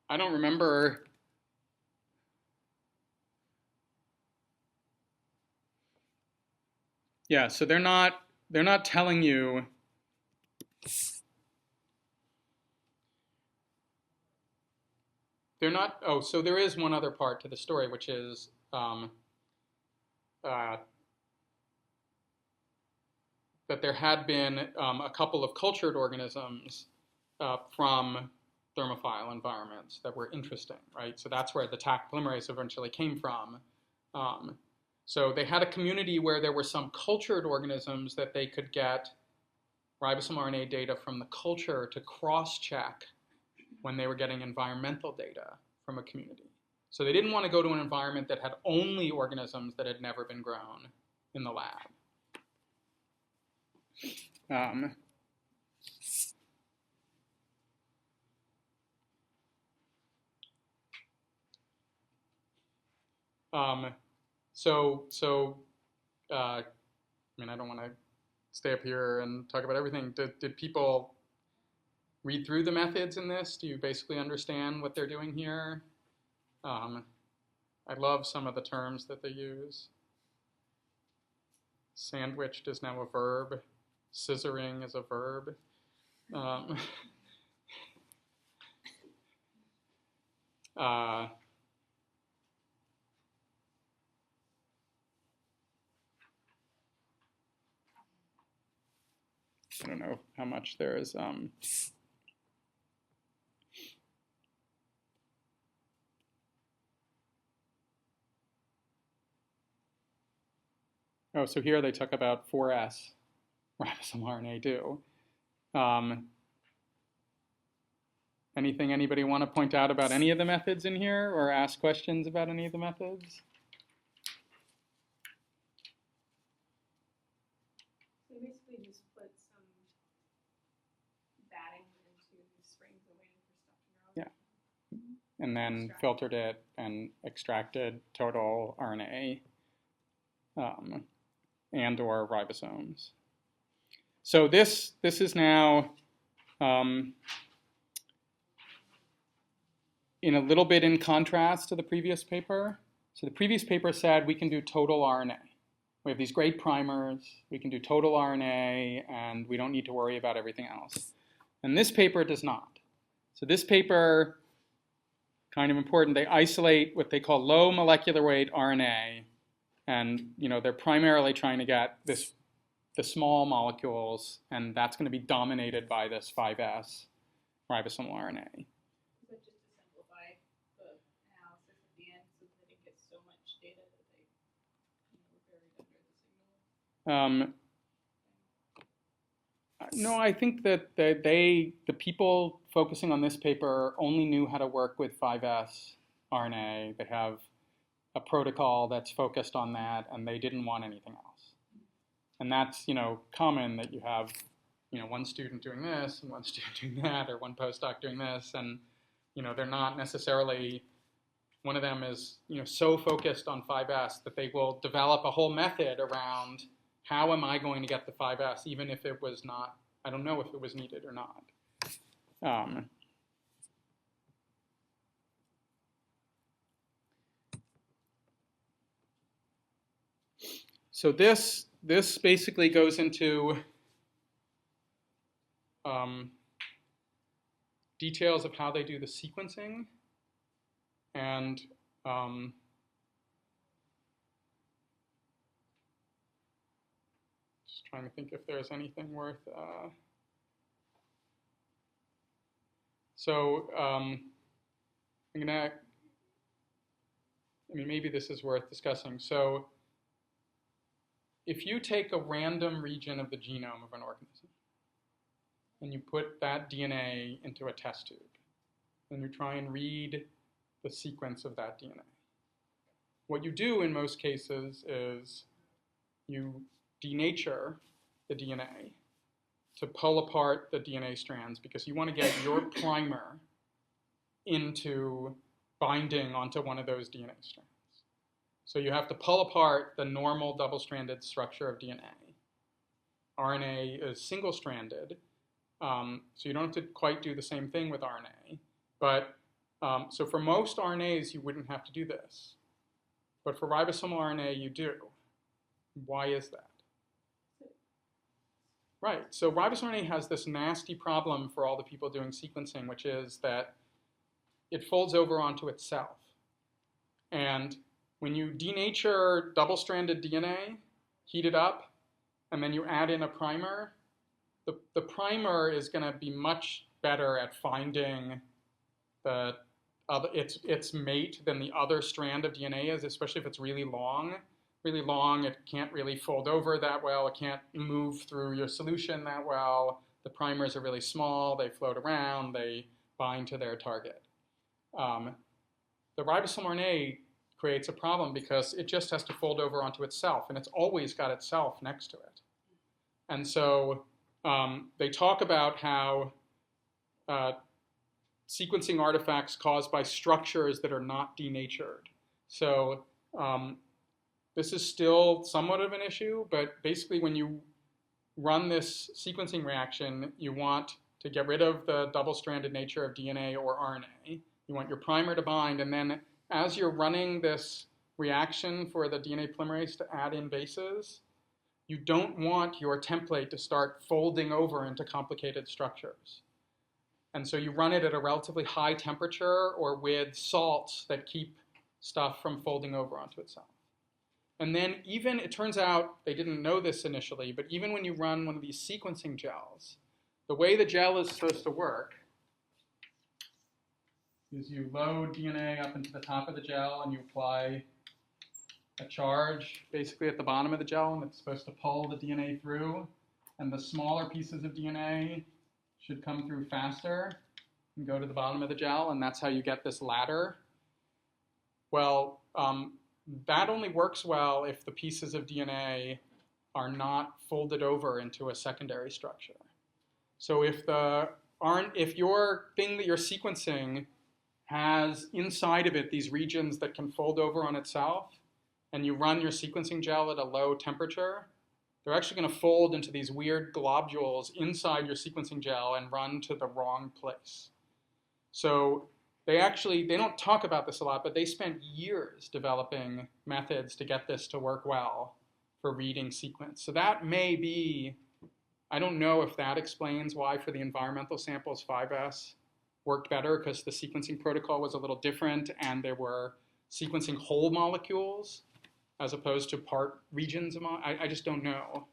I don't remember. Yeah, so they're not telling you so there is one other part to the story, which is that there had been a couple of cultured organisms from thermophile environments that were interesting, right? So that's where the Taq polymerase eventually came from. So they had a community where there were some cultured organisms that they could get ribosomal RNA data from the culture to cross-check when they were getting environmental data from a community. So they didn't want to go to an environment that had only organisms that had never been grown in the lab. I don't want to stay up here and talk about everything. Did people read through the methods in this? Do you basically understand what they're doing here? I love some of the terms that they use. Sandwiched is now a verb. Scissoring is a verb. I don't know how much there is. Oh, so here they talk about 4S ribosomal RNA too. Anything anybody want to point out about any of the methods in here or ask questions about any of the methods? So basically just put some batting into springs and waiting for stuff to grow. Yeah. And then filtered it and extracted total RNA and or ribosomes. So this is now in a little bit in contrast to the previous paper. So the previous paper said we can do total RNA. We have these great primers, we can do total RNA, and we don't need to worry about everything else. And this paper does not. So this paper, kind of important, they isolate what they call low molecular weight RNA, and they're primarily trying to get the small molecules, and that's going to be dominated by this 5S ribosomal RNA. So just to simplify the analysis at the end so that it gets so much data that they were buried under the signal? No, I think that the people focusing on this paper only knew how to work with 5S RNA. They have a protocol that's focused on that, and they didn't want anything else. And that's, common that you have, one student doing this and one student doing that, or one postdoc doing this, and, they're not necessarily, one of them is, so focused on 5S that they will develop a whole method around how am I going to get the 5S, even if it was not, I don't know if it was needed or not. So this basically goes into details of how they do the sequencing, and just trying to think if there's anything worth. Maybe this is worth discussing. So if you take a random region of the genome of an organism and you put that DNA into a test tube, and you try and read the sequence of that DNA, what you do in most cases is you denature the DNA to pull apart the DNA strands because you want to get your primer into binding onto one of those DNA strands. So you have to pull apart the normal double-stranded structure of DNA. RNA is single-stranded, so you don't have to quite do the same thing with RNA. But so for most RNAs, you wouldn't have to do this. But for ribosomal RNA, you do. Why is that? Right, so ribosomal RNA has this nasty problem for all the people doing sequencing, which is that it folds over onto itself. And when you denature double-stranded DNA, heat it up, and then you add in a primer, the primer is going to be much better at finding its mate than the other strand of DNA is, especially if it's really long. Really long, it can't really fold over that well. It can't move through your solution that well. The primers are really small. They float around. They bind to their target. The ribosomal RNA creates a problem because it just has to fold over onto itself, and it's always got itself next to it. And so they talk about how sequencing artifacts caused by structures that are not denatured. So this is still somewhat of an issue, but basically when you run this sequencing reaction, you want to get rid of the double-stranded nature of DNA or RNA. You want your primer to bind, and then as you're running this reaction for the DNA polymerase to add in bases, you don't want your template to start folding over into complicated structures. And so you run it at a relatively high temperature or with salts that keep stuff from folding over onto itself. And then even, it turns out, they didn't know this initially, but even when you run one of these sequencing gels, the way the gel is supposed to work is you load DNA up into the top of the gel and you apply a charge basically at the bottom of the gel, and it's supposed to pull the DNA through. And the smaller pieces of DNA should come through faster and go to the bottom of the gel, and that's how you get this ladder. Well, that only works well if the pieces of DNA are not folded over into a secondary structure. So if your thing that you're sequencing has inside of it these regions that can fold over on itself, and you run your sequencing gel at a low temperature, they're actually going to fold into these weird globules inside your sequencing gel and run to the wrong place. So they don't talk about this a lot, but they spent years developing methods to get this to work well for reading sequence. So that may be, I don't know if that explains why for the environmental samples 5S worked better, because the sequencing protocol was a little different and there were sequencing whole molecules as opposed to part regions. I just don't know.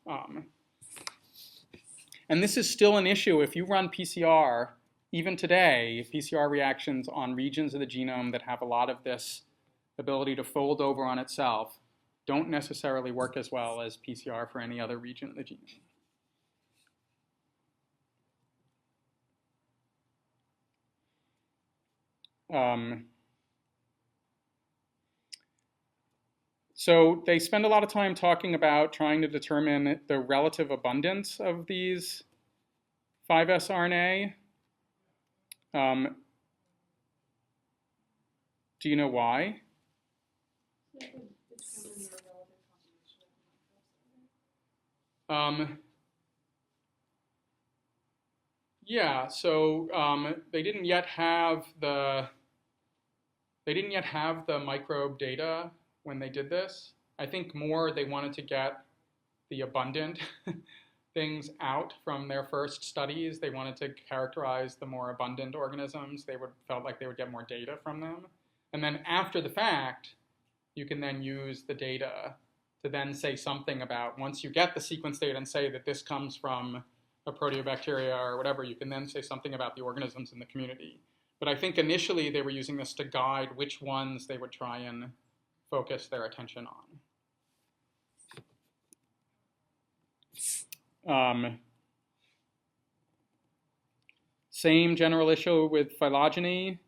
And this is still an issue. If you run PCR, even today, PCR reactions on regions of the genome that have a lot of this ability to fold over on itself don't necessarily work as well as PCR for any other region of the genome. So they spend a lot of time talking about trying to determine the relative abundance of these 5S RNA. Do you know why? Yeah, so they didn't yet have the microbe data when they did this. I think more they wanted to get the abundant things out from their first studies. They wanted to characterize the more abundant organisms. They felt like they would get more data from them. And then after the fact, you can then use the data to then say something about, once you get the sequence data and say that this comes from a proteobacteria or whatever, you can then say something about the organisms in the community. But I think initially they were using this to guide which ones they would try and focus their attention on. Same general issue with phylogeny.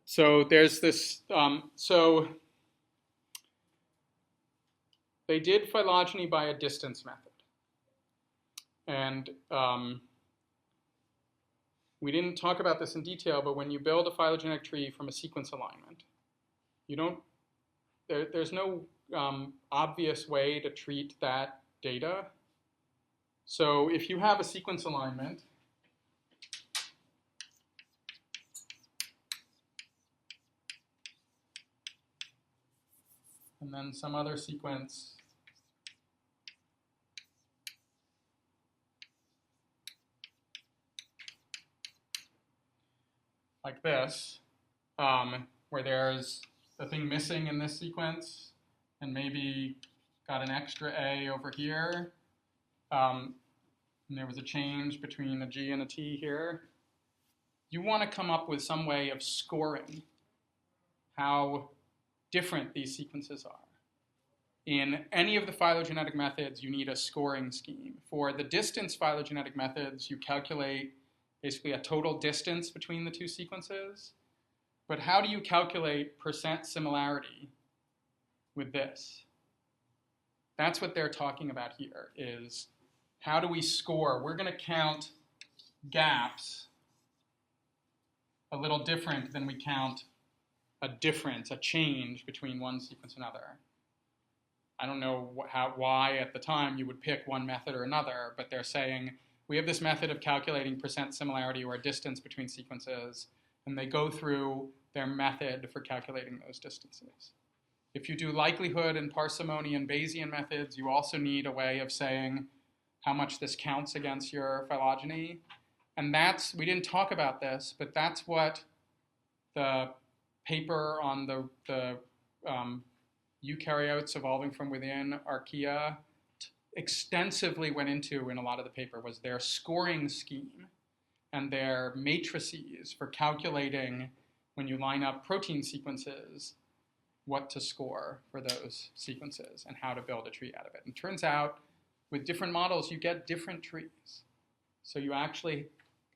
So there's this, so they did phylogeny by a distance method. And we didn't talk about this in detail, but when you build a phylogenetic tree from a sequence alignment, you don't, there's no obvious way to treat that data. So if you have a sequence alignment, and then some other sequence like this, where there's the thing missing in this sequence, and maybe got an extra A over here, and there was a change between a G and a T here. You want to come up with some way of scoring how different these sequences are. In any of the phylogenetic methods, you need a scoring scheme. For the distance phylogenetic methods, you calculate basically a total distance between the two sequences. But how do you calculate percent similarity with this? That's what they're talking about here, is how do we score? We're going to count gaps a little different than we count a difference, a change between one sequence and another. I don't know why at the time you would pick one method or another, but they're saying we have this method of calculating percent similarity or distance between sequences, and they go through their method for calculating those distances. If you do likelihood and parsimony and Bayesian methods, you also need a way of saying how much this counts against your phylogeny. And that's, we didn't talk about this, but that's what the paper on the eukaryotes evolving from within archaea extensively went into in a lot of the paper, was their scoring scheme and their matrices for calculating, when you line up protein sequences, what to score for those sequences and how to build a tree out of it. And it turns out with different models, you get different trees. So you actually,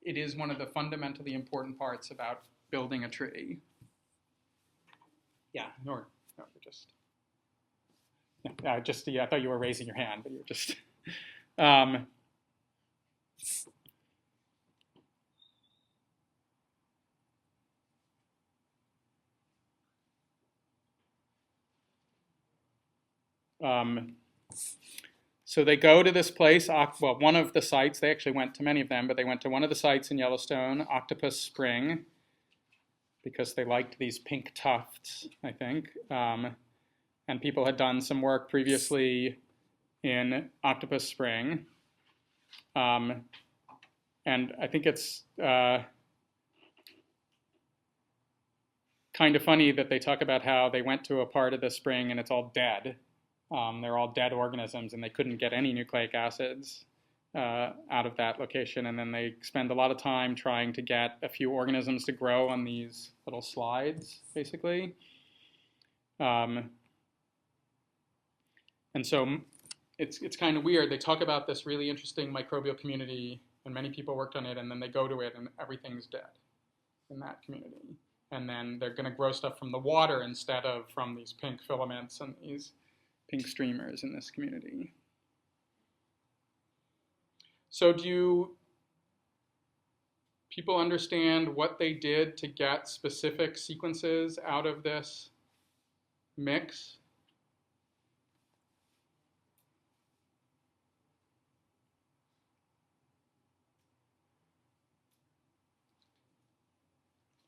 it is one of the fundamentally important parts about building a tree. Yeah, no, just. Yeah, I thought you were raising your hand, but you're just. So they go to this place, well, one of the sites, they actually went to many of them, but they went to one of the sites in Yellowstone, Octopus Spring, because they liked these pink tufts, I think. And people had done some work previously in Octopus Spring. And I think it's kind of funny that they talk about how they went to a part of the spring and it's all dead. They're all dead organisms and they couldn't get any nucleic acids out of that location. And then they spend a lot of time trying to get a few organisms to grow on these little slides, basically. And so it's kind of weird. They talk about this really interesting microbial community, and many people worked on it, and then they go to it, and everything's dead in that community. And then they're going to grow stuff from the water instead of from these pink filaments and these pink streamers in this community. So do people understand what they did to get specific sequences out of this mix?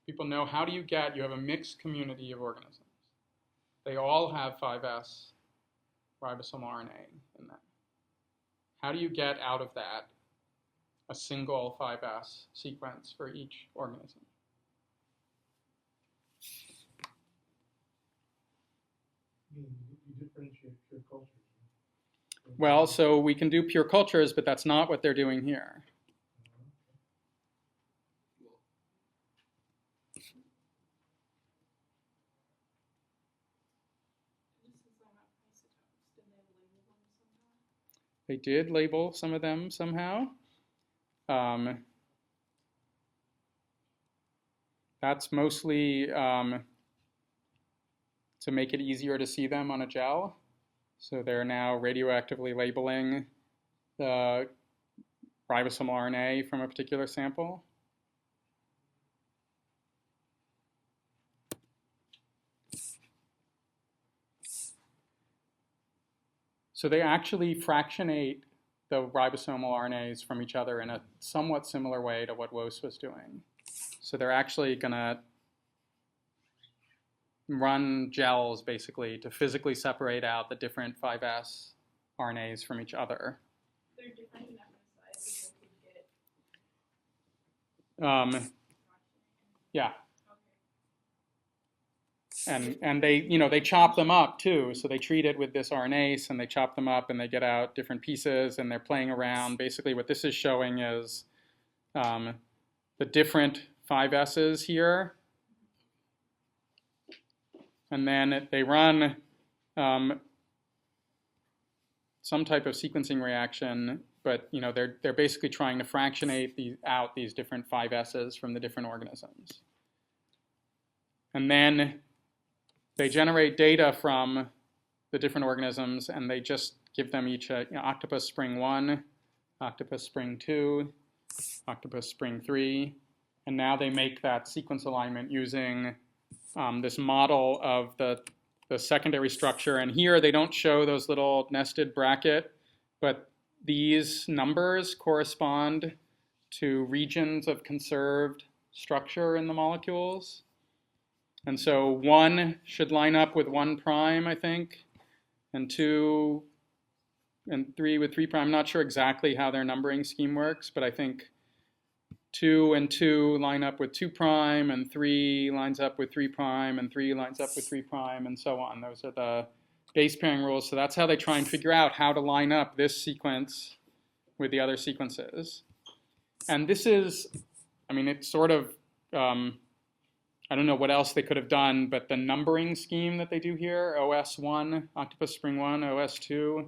People know, how do you have a mixed community of organisms. They all have 5S ribosomal RNA in them. How do you get out of that a single 5S sequence for each organism. You differentiate pure cultures. Well, so we can do pure cultures, but that's not what they're doing here. They did label some of them somehow. That's mostly to make it easier to see them on a gel. So they're now radioactively labeling the ribosomal RNA from a particular sample. So they actually fractionate the ribosomal RNAs from each other in a somewhat similar way to what Woese was doing. So they're actually going to run gels, basically, to physically separate out the different 5S RNAs from each other. They're different enough in size that they could get. Yeah. And they, they chop them up too. So they treat it with this RNase and they chop them up and they get out different pieces and they're playing around. Basically what this is showing is the different 5S's here. And then they run some type of sequencing reaction, but they're basically trying to fractionate out these different 5S's from the different organisms. And then they generate data from the different organisms, and they just give them each a octopus spring 1, octopus spring 2, octopus spring 3, and now they make that sequence alignment using this model of the secondary structure. And here they don't show those little nested bracket, but these numbers correspond to regions of conserved structure in the molecules. And so 1 should line up with 1 prime, I think, and 2 and 3 with 3 prime. I'm not sure exactly how their numbering scheme works, but I think 2 and 2 line up with 2 prime, and 3 lines up with 3 prime, and 3 lines up with 3 prime, and so on. Those are the base pairing rules. So that's how they try and figure out how to line up this sequence with the other sequences. And this is, it's sort of, I don't know what else they could have done, but the numbering scheme that they do here, OS1, octopus spring 1, OS2,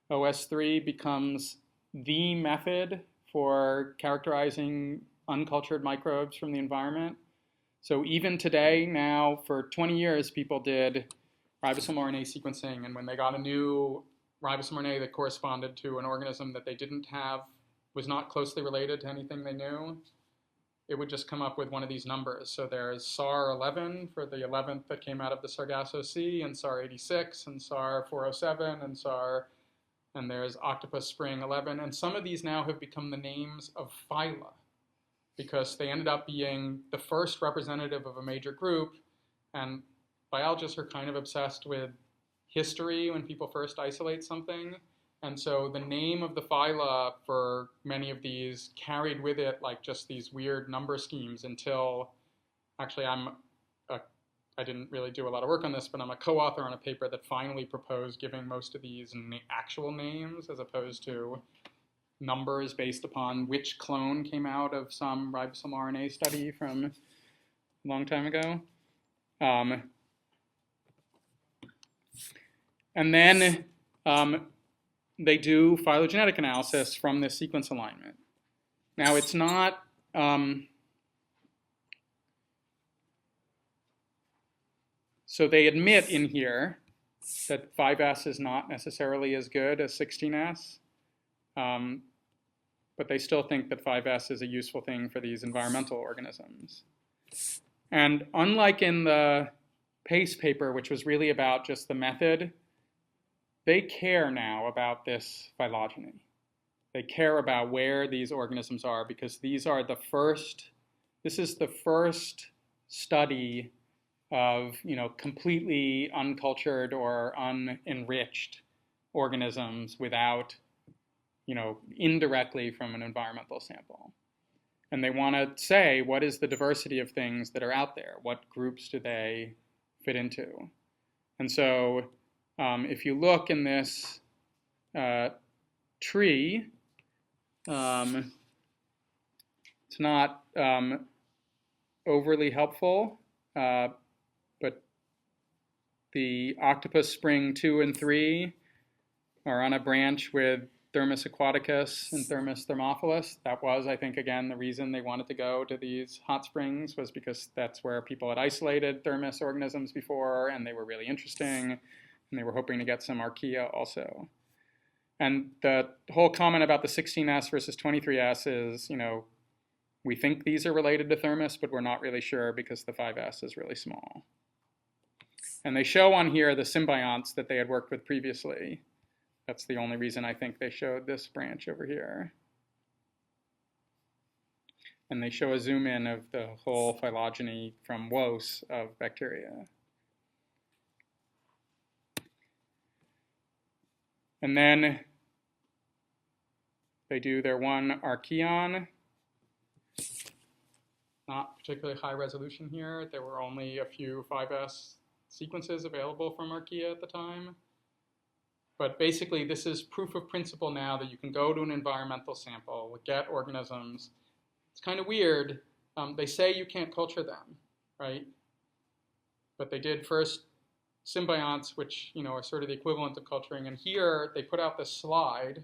OS3 becomes the method for characterizing uncultured microbes from the environment. So even today, now, for 20 years, people did ribosomal RNA sequencing, and when they got a new ribosomal RNA that corresponded to an organism that they didn't have, was not closely related to anything they knew, it would just come up with one of these numbers. So there's SAR11 for the 11th that came out of the Sargasso Sea, and SAR86, and SAR407, and there's Octopus Spring 11. And some of these now have become the names of phyla, because they ended up being the first representative of a major group. And biologists are kind of obsessed with history when people first isolate something. And so the name of the phyla for many of these carried with it like just these weird number schemes until, actually I didn't really do a lot of work on this, but I'm a co-author on a paper that finally proposed giving most of these actual names as opposed to numbers based upon which clone came out of some ribosomal RNA study from a long time ago. And then they do phylogenetic analysis from this sequence alignment. Now it's not, so they admit in here that 5S is not necessarily as good as 16S, but they still think that 5S is a useful thing for these environmental organisms. And unlike in the Pace paper, which was really about just the method, they care now about this phylogeny. They care about where these organisms are because this is the first study of completely uncultured or unenriched organisms without indirectly from an environmental sample. And they want to say, what is the diversity of things that are out there? What groups do they fit into? And so if you look in this tree, it's not overly helpful, but the octopus spring 2 and 3 are on a branch with Thermus aquaticus and Thermus thermophilus. That was, I think, again, the reason they wanted to go to these hot springs was because that's where people had isolated Thermus organisms before, and they were really interesting, and they were hoping to get some archaea also. And the whole comment about the 16S versus 23S is, we think these are related to Thermus, but we're not really sure because the 5S is really small. And they show on here the symbionts that they had worked with previously. That's the only reason I think they showed this branch over here. And they show a zoom in of the whole phylogeny from WOS of bacteria. And then they do their one archaeon. Not particularly high resolution here. There were only a few 5S sequences available from archaea at the time. But basically, this is proof of principle now that you can go to an environmental sample, get organisms. It's kind of weird. They say you can't culture them, right? But they did first symbionts, which are sort of the equivalent of culturing. And here, they put out this slide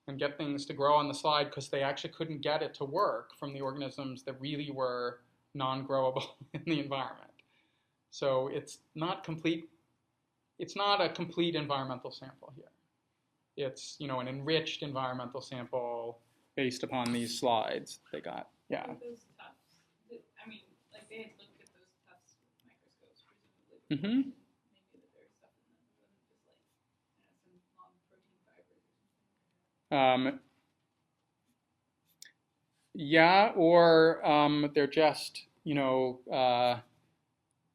and get things to grow on the slide because they actually couldn't get it to work from the organisms that really were non-growable in the environment. So it's not complete. It's not a complete environmental sample here. It's an enriched environmental sample based upon these slides they got. Yeah. Like those tufts, I mean, like they had looked at those tufts with microscopes, presumably. Mm-hmm. Maybe that there's stuff in them, but just like some long protein fibers or something. Yeah, or they're just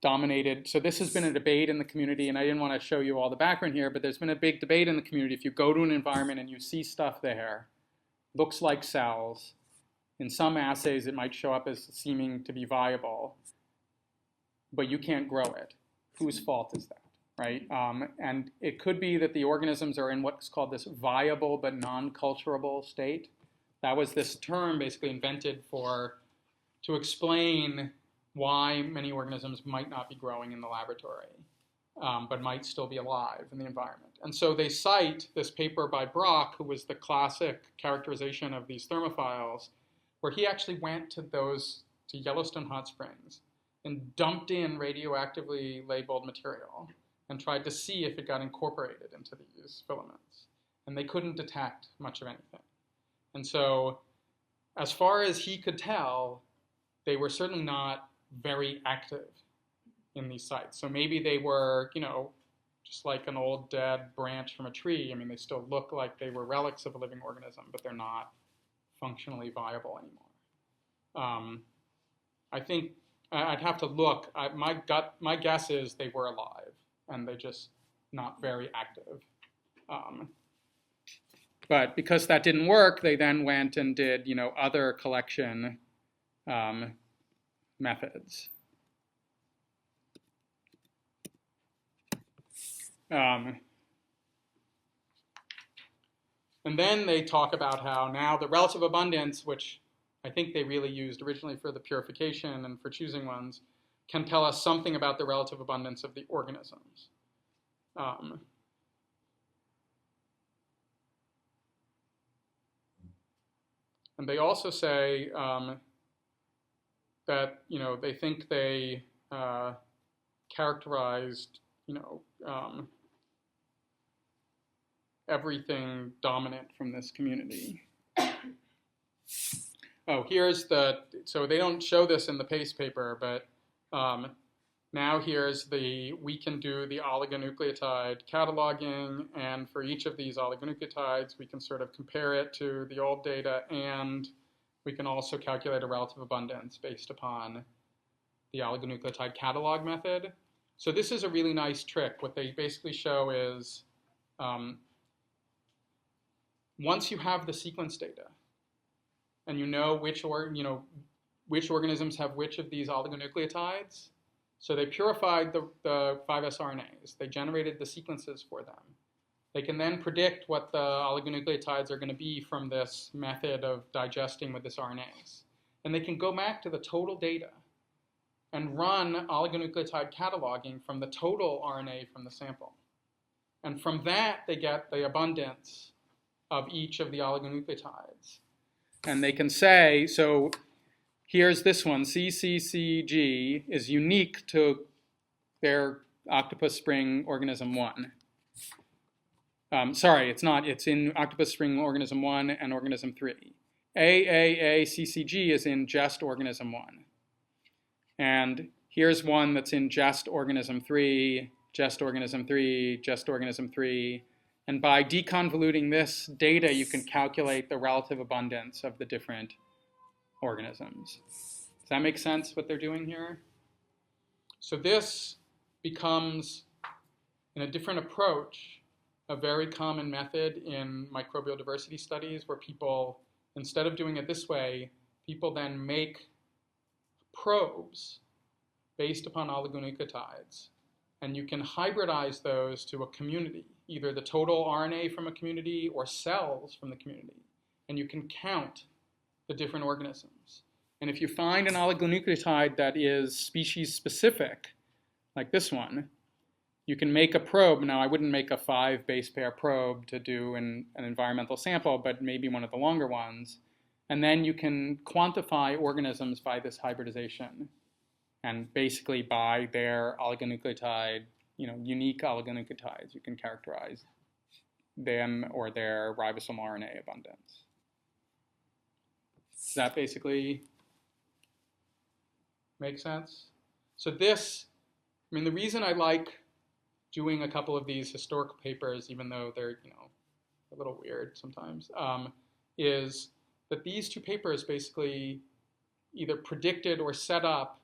dominated. So this has been a debate in the community, and I didn't want to show you all the background here, but there's been a big debate in the community. If you go to an environment and you see stuff there, looks like cells, in some assays it might show up as seeming to be viable, but you can't grow it. Whose fault is that, right? And it could be that the organisms are in what's called this viable but non-culturable state. That was this term basically invented to explain why many organisms might not be growing in the laboratory, but might still be alive in the environment. And so they cite this paper by Brock, who was the classic characterization of these thermophiles, where he actually went to Yellowstone hot springs and dumped in radioactively labeled material and tried to see if it got incorporated into these filaments. And they couldn't detect much of anything. And so as far as he could tell, they were certainly not very active in these sites. So maybe they were, just like an old dead branch from a tree. I mean, they still look like they were relics of a living organism, but they're not functionally viable anymore. I think I'd have to look. My guess is they were alive, and they're just not very active. But because that didn't work, they then went and did, other collection methods. And then they talk about how now the relative abundance, which I think they really used originally for the purification and for choosing ones, can tell us something about the relative abundance of the organisms. And they also say that they think they characterized everything dominant from this community. Oh, so they don't show this in the PACE paper, but now we can do the oligonucleotide cataloging, and for each of these oligonucleotides, we can sort of compare it to the old data, and we can also calculate a relative abundance based upon the oligonucleotide catalog method. So this is a really nice trick. What they basically show is once you have the sequence data, and you know which organisms have which of these oligonucleotides, so they purified the 5S RNAs. They generated the sequences for them. They can then predict what the oligonucleotides are going to be from this method of digesting with this RNase. And they can go back to the total data and run oligonucleotide cataloging from the total RNA from the sample. And from that, they get the abundance of each of the oligonucleotides. And they can say, so here's this one, CCCG is unique to their octopus spring organism 1. Sorry, it's not. It's in octopus spring organism 1 and organism 3. AAACCG is in just organism 1. And here's one that's in just organism 3, just organism 3, just organism 3. And by deconvoluting this data, you can calculate the relative abundance of the different organisms. Does that make sense, what they're doing here? So this becomes, in a different approach, a very common method in microbial diversity studies where people, instead of doing it this way, people then make probes based upon oligonucleotides. And you can hybridize those to a community, either the total RNA from a community or cells from the community. And you can count the different organisms. And if you find an oligonucleotide that is species specific, like this one, you can make a probe. Now, I wouldn't make a 5 base pair probe to do an environmental sample, but maybe one of the longer ones. And then you can quantify organisms by this hybridization. And basically by their oligonucleotide, unique oligonucleotides, you can characterize them or their ribosomal RNA abundance. Does that basically make sense? So this, the reason I like doing a couple of these historical papers, even though they're, a little weird sometimes, is that these two papers basically either predicted or set up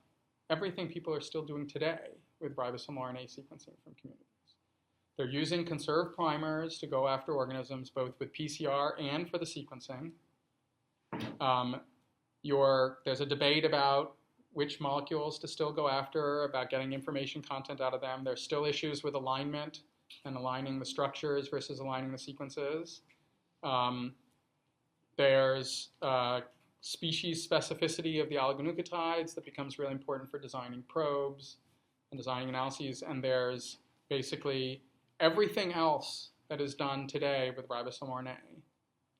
everything people are still doing today with ribosomal RNA sequencing from communities. They're using conserved primers to go after organisms, both with PCR and for the sequencing. There's a debate about which molecules to still go after, about getting information content out of them. There's still issues with alignment and aligning the structures versus aligning the sequences. There's species specificity of the oligonucleotides that becomes really important for designing probes and designing analyses. And there's basically everything else that is done today with ribosomal RNA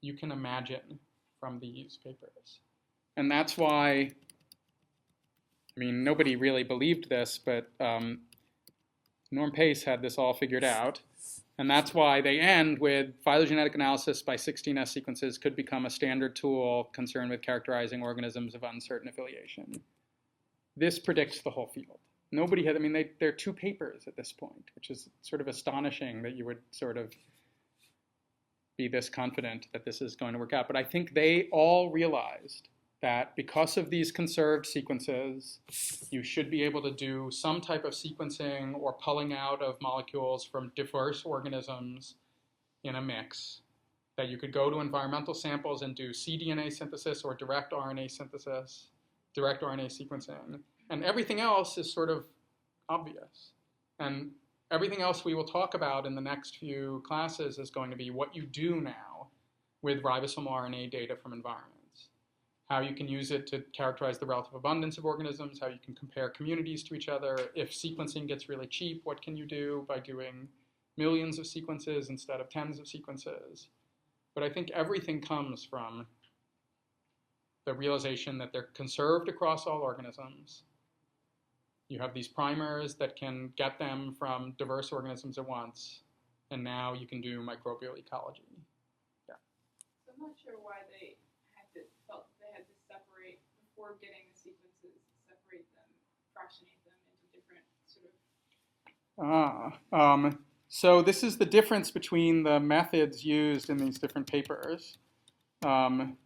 you can imagine from these papers. And that's why, nobody really believed this, but Norm Pace had this all figured out. And that's why they end with phylogenetic analysis by 16S sequences could become a standard tool concerned with characterizing organisms of uncertain affiliation. This predicts the whole field. Nobody had, there are 2 papers at this point, which is sort of astonishing that you would sort of be this confident that this is going to work out. But I think they all realized that because of these conserved sequences, you should be able to do some type of sequencing or pulling out of molecules from diverse organisms in a mix, that you could go to environmental samples and do cDNA synthesis or direct RNA synthesis, direct RNA sequencing. And everything else is sort of obvious. And everything else we will talk about in the next few classes is going to be what you do now with ribosomal RNA data from environments. How you can use it to characterize the relative abundance of organisms, how you can compare communities to each other. If sequencing gets really cheap, what can you do by doing millions of sequences instead of tens of sequences? But I think everything comes from the realization that they're conserved across all organisms. You have these primers that can get them from diverse organisms at once, and now you can do microbial ecology. Yeah. So I'm not sure why they felt they had to separate, before getting the sequences, separate them, fractionate them into different sort of... So this is the difference between the methods used in these different papers. Because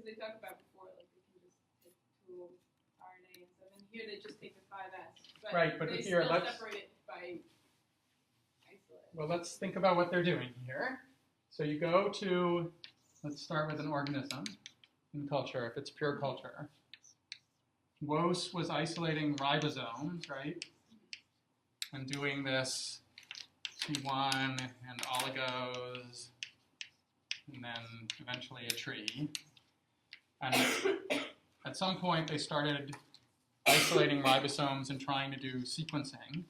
they talk about before, like they can just take 2 RNA and stuff, and here they just take the 5S. But right, but they here, still separate it by isolate. Well, let's think about what they're doing here. So you go to, let's start with an organism in culture, if it's pure culture. Woese was isolating ribosomes, right? And doing this C1 and oligos, and then eventually a tree. And at some point, they started isolating ribosomes and trying to do sequencing.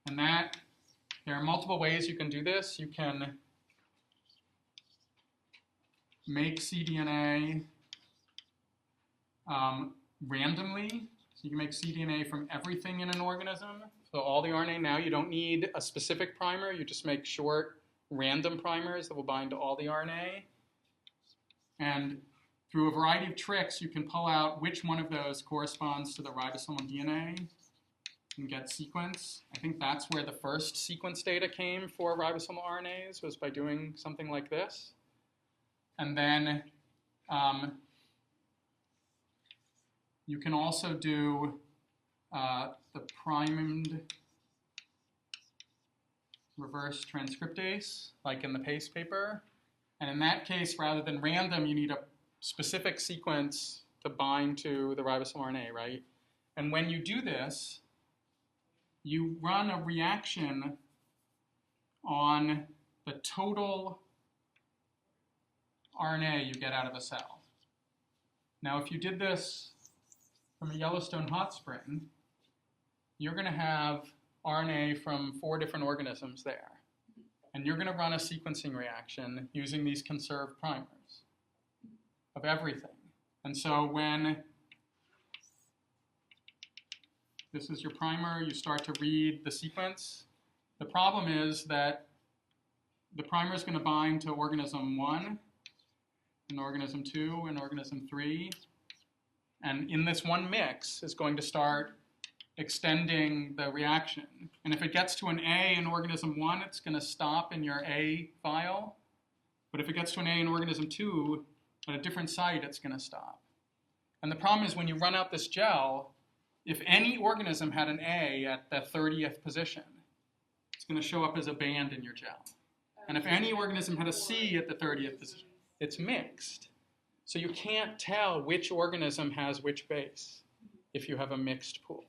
And that, there are multiple ways you can do this. You can make cDNA randomly. So you can make cDNA from everything in an organism. So all the RNA now, you don't need a specific primer. You just make short, random primers that will bind to all the RNA. And through a variety of tricks, you can pull out which one of those corresponds to the ribosomal DNA and get sequence. I think that's where the first sequence data came for ribosomal RNAs, was by doing something like this. And then you can also do the primed reverse transcriptase, like in the PACE paper. And in that case, rather than random, you need a specific sequence to bind to the ribosomal RNA, right? And when you do this, you run a reaction on the total RNA you get out of a cell. Now, if you did this from a Yellowstone hot spring, you're going to have RNA from 4 different organisms there. And you're going to run a sequencing reaction using these conserved primers of everything. And so when this is your primer, you start to read the sequence. The problem is that the primer is going to bind to organism 1, and organism 2, and organism 3. And in this one mix is going to start extending the reaction. And if it gets to an A in organism 1, it's going to stop in your A file. But if it gets to an A in organism 2, at a different site, it's going to stop. And the problem is when you run out this gel, if any organism had an A at the 30th position, it's going to show up as a band in your gel. And if any organism had a C at the 30th position, it's mixed. So you can't tell which organism has which base if you have a mixed pool.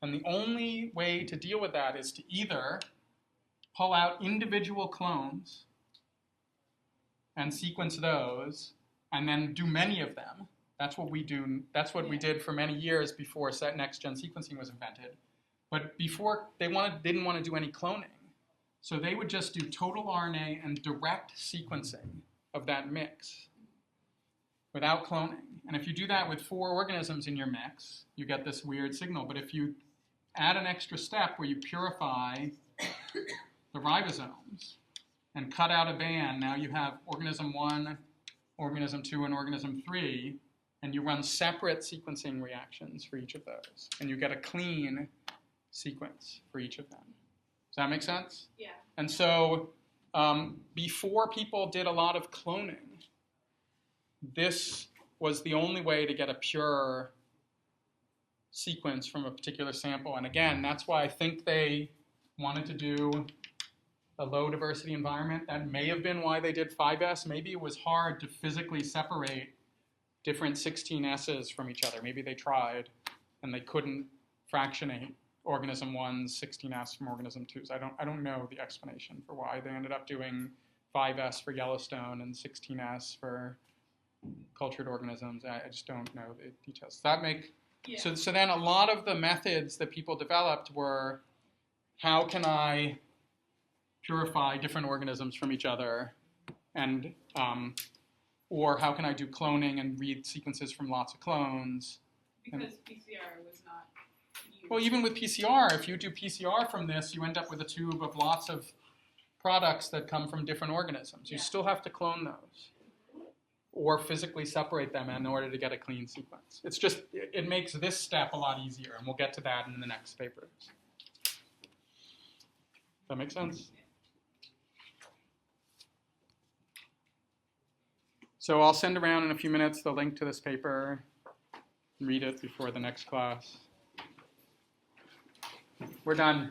And the only way to deal with that is to either pull out individual clones and sequence those, and then do many of them. That's what we do. That's what we did for many years before next-gen sequencing was invented. But before, they didn't want to do any cloning. So they would just do total RNA and direct sequencing of that mix without cloning. And if you do that with 4 organisms in your mix, you get this weird signal. But if you add an extra step where you purify the ribosomes and cut out a band, now you have organism 1, organism 2, and organism 3, and you run separate sequencing reactions for each of those. And you get a clean sequence for each of them. Does that make sense? Yeah. And so before people did a lot of cloning, this was the only way to get a pure sequence from a particular sample. And again, that's why I think they wanted to do a low diversity environment. That may have been why they did 5S. Maybe it was hard to physically separate different 16S's from each other. Maybe they tried and they couldn't fractionate organism 1's 16S from organism 2's. I don't know the explanation for why they ended up doing 5S for Yellowstone and 16S for cultured organisms. I just don't know the details. Does that make So then a lot of the methods that people developed were, how can I purify different organisms from each other, and or how can I do cloning and read sequences from lots of clones? Because PCR was not used. Well, even with PCR, if you do PCR from this, you end up with a tube of lots of products that come from different organisms. You still have to clone those or physically separate them in order to get a clean sequence. It's just, it makes this step a lot easier, and we'll get to that in the next papers. Does that make sense? So I'll send around in a few minutes the link to this paper. Read it before the next class. We're done.